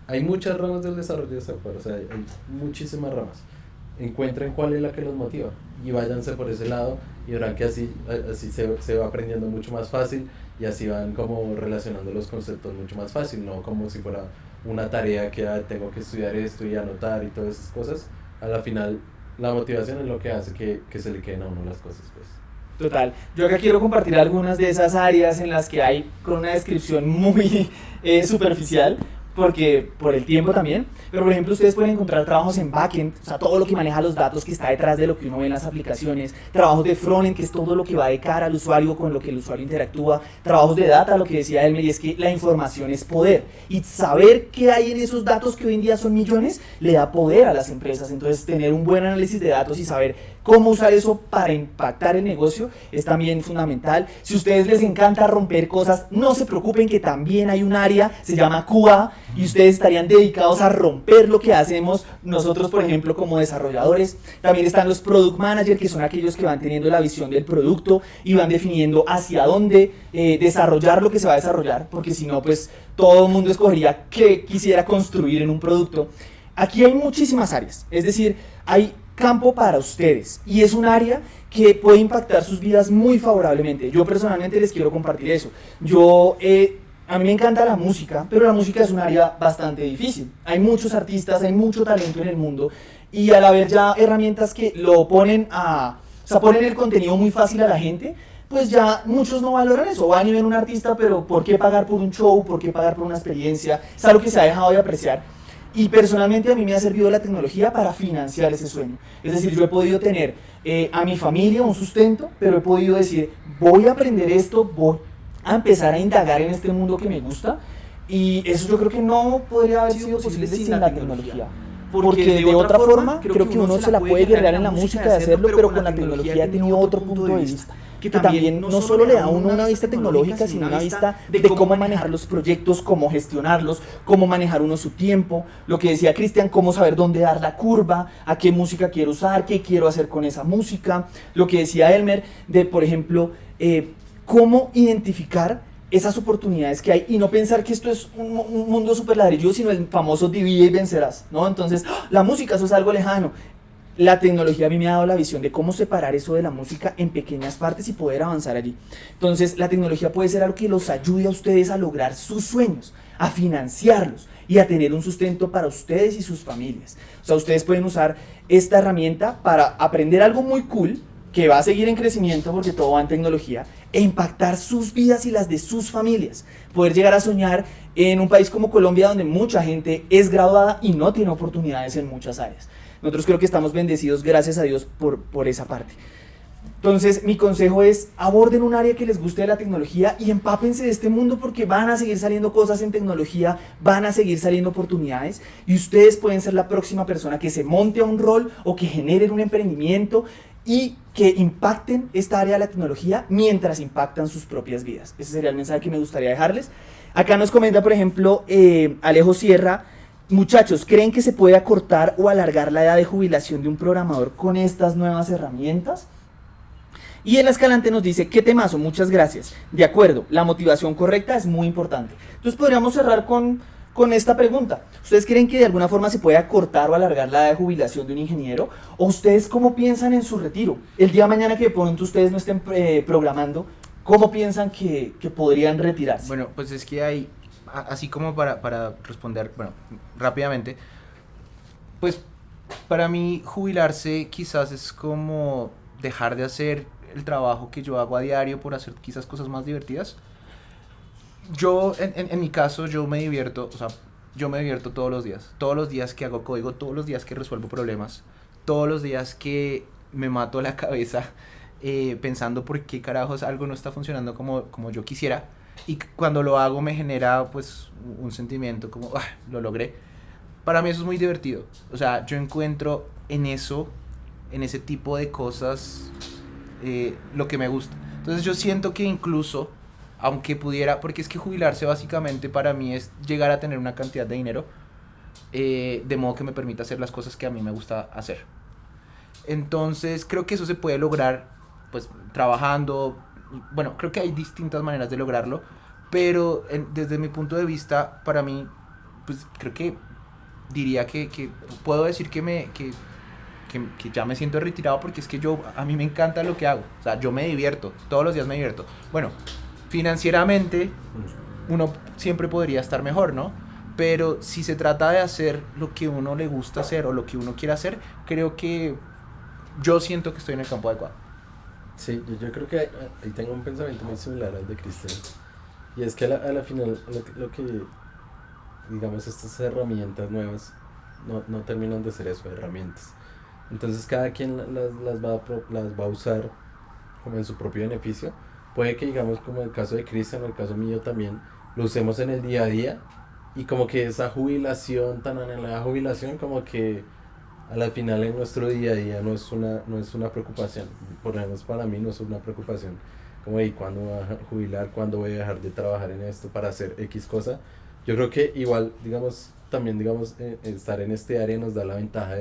hay muchas ramas del desarrollo de software, o sea, hay muchísimas ramas. Encuentren cuál es la que los motiva y váyanse por ese lado y verán que así se va aprendiendo mucho más fácil y así van como relacionando los conceptos mucho más fácil, no como si fuera una tarea que tengo que estudiar esto y anotar y todas esas cosas. A la final la motivación es lo que hace que se le queden a uno las cosas, pues. Total, yo acá quiero compartir algunas de esas áreas en las que hay con una descripción muy superficial, porque por el tiempo también, pero por ejemplo ustedes pueden encontrar trabajos en backend, o sea, todo lo que maneja los datos que está detrás de lo que uno ve en las aplicaciones, trabajos de frontend, que es todo lo que va de cara al usuario, con lo que el usuario interactúa, trabajos de data, lo que decía Elmer, y es que la información es poder, y saber qué hay en esos datos que hoy en día son millones, le da poder a las empresas. Entonces tener un buen análisis de datos y saber cómo usar eso para impactar el negocio es también fundamental. Si a ustedes les encanta romper cosas, no se preocupen, que también hay un área, se llama QA, y ustedes estarían dedicados a romper lo que hacemos nosotros, por ejemplo, como desarrolladores. También están los product managers, que son aquellos que van teniendo la visión del producto y van definiendo hacia dónde desarrollar lo que se va a desarrollar, porque si no, pues todo el mundo escogería qué quisiera construir en un producto. Aquí hay muchísimas áreas, es decir, hay campo para ustedes y es un área que puede impactar sus vidas muy favorablemente. Yo personalmente les quiero compartir eso. A mí me encanta la música, pero la música es un área bastante difícil. Hay muchos artistas, hay mucho talento en el mundo, y al haber ya herramientas que lo ponen ponen el contenido muy fácil a la gente, pues ya muchos no valoran eso. Van y ven un artista, pero ¿por qué pagar por un show? ¿Por qué pagar por una experiencia? Es algo que se ha dejado de apreciar. Y personalmente a mí me ha servido la tecnología para financiar ese sueño. Es decir, yo he podido tener a mi familia un sustento, pero he podido decir, voy a aprender esto, voy a empezar a indagar en este mundo que me gusta, Y eso yo creo que no podría haber sido posible sin la tecnología. Porque de otra forma, creo que uno se la puede guerrear en la música de hacerlo, pero con la tecnología ha tenido otro punto de vista. Que también no solo le da a uno una vista tecnológica, sino una vista de cómo manejar los proyectos, cómo gestionarlos, cómo manejar uno su tiempo. Lo que decía Cristian, cómo saber dónde dar la curva, a qué música quiero usar, qué quiero hacer con esa música. Lo que decía Elmer, de por ejemplo, cómo identificar esas oportunidades que hay y no pensar que esto es un mundo súper ladrilludo, sino el famoso divide y vencerás, ¿no? Entonces, la música, eso es algo lejano. La tecnología a mí me ha dado la visión de cómo separar eso de la música en pequeñas partes y poder avanzar allí. Entonces, la tecnología puede ser algo que los ayude a ustedes a lograr sus sueños, a financiarlos y a tener un sustento para ustedes y sus familias. O sea, ustedes pueden usar esta herramienta para aprender algo muy cool, que va a seguir en crecimiento porque todo va en tecnología, e impactar sus vidas y las de sus familias. Poder llegar a soñar en un país como Colombia, donde mucha gente es graduada y no tiene oportunidades en muchas áreas. Nosotros creo que estamos bendecidos, gracias a Dios, por esa parte. Entonces, mi consejo es, aborden un área que les guste de la tecnología y empápense de este mundo, porque van a seguir saliendo cosas en tecnología, van a seguir saliendo oportunidades, y ustedes pueden ser la próxima persona que se monte a un rol o que generen un emprendimiento y que impacten esta área de la tecnología mientras impactan sus propias vidas. Ese sería el mensaje que me gustaría dejarles. Acá nos comenta, por ejemplo, Alejo Sierra: muchachos, ¿creen que se puede acortar o alargar la edad de jubilación de un programador con estas nuevas herramientas? Y el Escalante nos dice: qué temazo, muchas gracias. De acuerdo, la motivación correcta es muy importante. Entonces podríamos cerrar con esta pregunta. ¿Ustedes creen que de alguna forma se puede acortar o alargar la edad de jubilación de un ingeniero? ¿O ustedes cómo piensan en su retiro? El día de mañana que de pronto ustedes no estén programando, ¿cómo piensan que podrían retirarse? Bueno, pues es que hay, así como para responder, bueno, rápidamente, pues para mí jubilarse quizás es como dejar de hacer el trabajo que yo hago a diario por hacer quizás cosas más divertidas. Yo, en mi caso, yo me divierto todos los días que hago código, todos los días que resuelvo problemas, todos los días que me mato la cabeza pensando por qué carajos algo no está funcionando como yo quisiera, y cuando lo hago me genera pues un sentimiento como, lo logré. Para mí eso es muy divertido, o sea, yo encuentro en ese tipo de cosas lo que me gusta. Entonces yo siento que incluso aunque pudiera, porque es que jubilarse básicamente para mí es llegar a tener una cantidad de dinero de modo que me permita hacer las cosas que a mí me gusta hacer. Entonces creo que eso se puede lograr pues trabajando. Bueno, creo que hay distintas maneras de lograrlo, pero desde mi punto de vista, para mí, pues creo que diría que puedo decir que ya me siento retirado, porque es que a mí me encanta lo que hago. O sea, yo me divierto, todos los días me divierto. Bueno, financieramente uno siempre podría estar mejor, ¿no? Pero si se trata de hacer lo que uno le gusta hacer o lo que uno quiere hacer, creo que yo siento que estoy en el campo adecuado. Sí, yo creo que ahí tengo un pensamiento muy similar al de Cristian. Y es que a la final lo que, digamos, estas herramientas nuevas no terminan de ser eso, herramientas. Entonces cada quien las va a usar como en su propio beneficio. Puede que, digamos, como el caso de Cristian o el caso mío también, lo usemos en el día a día, y como que esa jubilación, tan anhelada jubilación, como que a la final en nuestro día a día no es una preocupación. Por lo menos para mí no es una preocupación. Como, ¿y cuándo voy a jubilar? ¿Cuándo voy a dejar de trabajar en esto para hacer X cosa? Yo creo que igual, digamos, también, digamos, estar en este área nos da la ventaja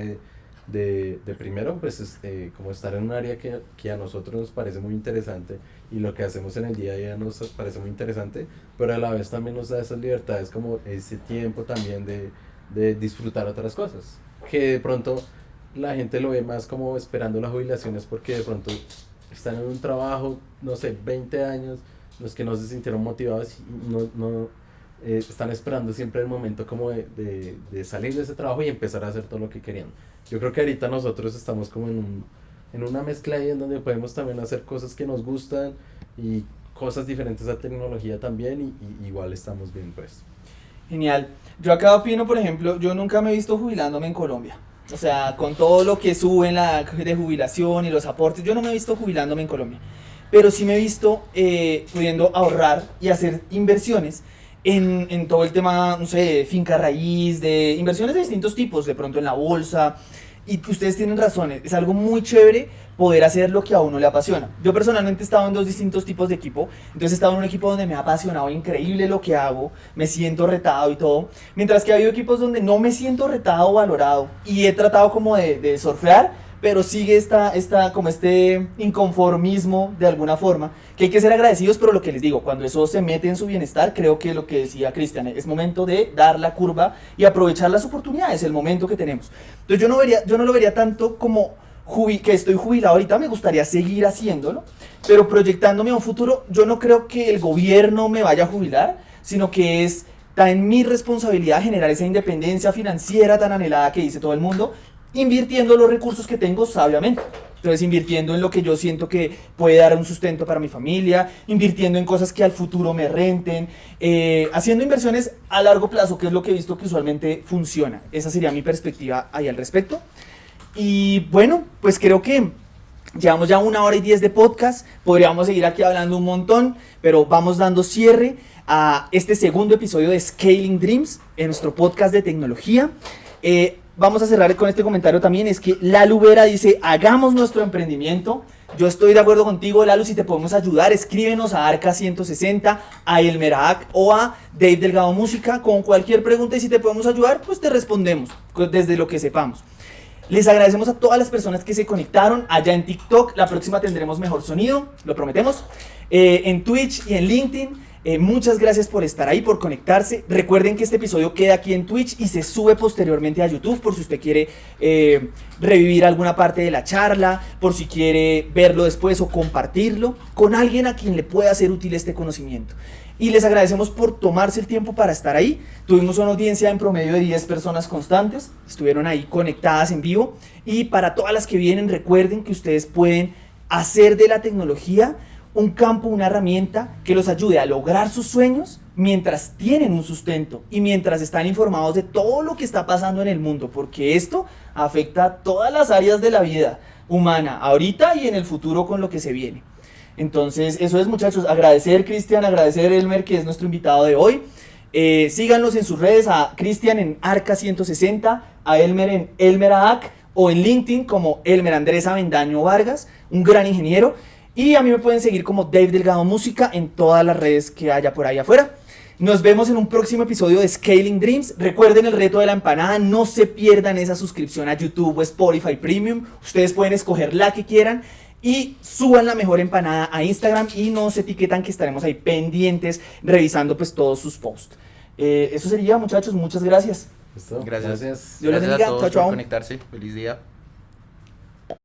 de primero, pues como estar en un área que a nosotros nos parece muy interesante, y lo que hacemos en el día a día nos parece muy interesante, pero a la vez también nos da esas libertades, como ese tiempo también de disfrutar otras cosas, que de pronto la gente lo ve más como esperando las jubilaciones, porque de pronto están en un trabajo, no sé, 20 años, los que no se sintieron motivados y no están esperando siempre el momento como de salir de ese trabajo y empezar a hacer todo lo que querían. Yo creo que ahorita nosotros estamos como en una mezcla ahí en donde podemos también hacer cosas que nos gustan y cosas diferentes a tecnología también, y igual estamos bien, pues. Genial. Yo acá opino, por ejemplo, yo nunca me he visto jubilándome en Colombia. O sea, con todo lo que sube en la de jubilación y los aportes, yo no me he visto jubilándome en Colombia. Pero sí me he visto pudiendo ahorrar y hacer inversiones en todo el tema, no sé, finca raíz, de inversiones de distintos tipos, de pronto en la bolsa. Y ustedes tienen razón, es algo muy chévere poder hacer lo que a uno le apasiona. Yo personalmente he estado en 2 distintos tipos de equipo. Entonces he estado en un equipo donde me ha apasionado increíble lo que hago, me siento retado y todo. Mientras que ha habido equipos donde no me siento retado o valorado. Y he tratado como de surfear, pero sigue como este inconformismo de alguna forma, que hay que ser agradecidos, pero lo que les digo, cuando eso se mete en su bienestar, creo que lo que decía Cristian, es momento de dar la curva y aprovechar las oportunidades, el momento que tenemos. Entonces yo no lo vería tanto como que estoy jubilado ahorita, me gustaría seguir haciéndolo, pero proyectándome a un futuro, yo no creo que el gobierno me vaya a jubilar, sino que está en mi responsabilidad generar esa independencia financiera tan anhelada que dice todo el mundo, invirtiendo los recursos que tengo sabiamente. Entonces, invirtiendo en lo que yo siento que puede dar un sustento para mi familia, invirtiendo en cosas que al futuro me renten, haciendo inversiones a largo plazo, que es lo que he visto que usualmente funciona. Esa sería mi perspectiva ahí al respecto. Y bueno, pues creo que llevamos ya 1 hora y 10 de podcast, podríamos seguir aquí hablando un montón, pero vamos dando cierre a este segundo episodio de Scaling Dreams, en nuestro podcast de tecnología. Vamos a cerrar con este comentario también, es que Lalu Vera dice, hagamos nuestro emprendimiento. Yo estoy de acuerdo contigo, Lalu, si te podemos ayudar, escríbenos a Arca 160, a Elmer Aak o a Dave Delgado Música con cualquier pregunta, y si te podemos ayudar, pues te respondemos desde lo que sepamos. Les agradecemos a todas las personas que se conectaron allá en TikTok. La próxima tendremos mejor sonido, lo prometemos. En Twitch y en LinkedIn. Muchas gracias por estar ahí, por conectarse. Recuerden que este episodio queda aquí en Twitch y se sube posteriormente a YouTube por si usted quiere revivir alguna parte de la charla, por si quiere verlo después o compartirlo con alguien a quien le pueda ser útil este conocimiento. Y les agradecemos por tomarse el tiempo para estar ahí. Tuvimos una audiencia en promedio de 10 personas constantes, estuvieron ahí conectadas en vivo. Y para todas las que vienen, recuerden que ustedes pueden hacer de la tecnología un campo, una herramienta que los ayude a lograr sus sueños mientras tienen un sustento y mientras están informados de todo lo que está pasando en el mundo, porque esto afecta a todas las áreas de la vida humana, ahorita y en el futuro con lo que se viene. Entonces, eso es, muchachos. Agradecer, Cristian, agradecer, Elmer, que es nuestro invitado de hoy. Síganos en sus redes, a Cristian en Arca 160, a Elmer en Elmer Aak o en LinkedIn como Elmer Andrés Avendaño Vargas, un gran ingeniero. Y a mí me pueden seguir como Dave Delgado Música en todas las redes que haya por ahí afuera. Nos vemos en un próximo episodio de Scaling Dreams. Recuerden el reto de la empanada, no se pierdan esa suscripción a YouTube o Spotify Premium. Ustedes pueden escoger la que quieran y suban la mejor empanada a Instagram y nos etiquetan, que estaremos ahí pendientes revisando pues todos sus posts. Eso sería, muchachos, muchas gracias. ¿Listo? Gracias. Gracias. Dios les Gracias bendiga. a todos Chao, chao. por conectarse. Feliz día.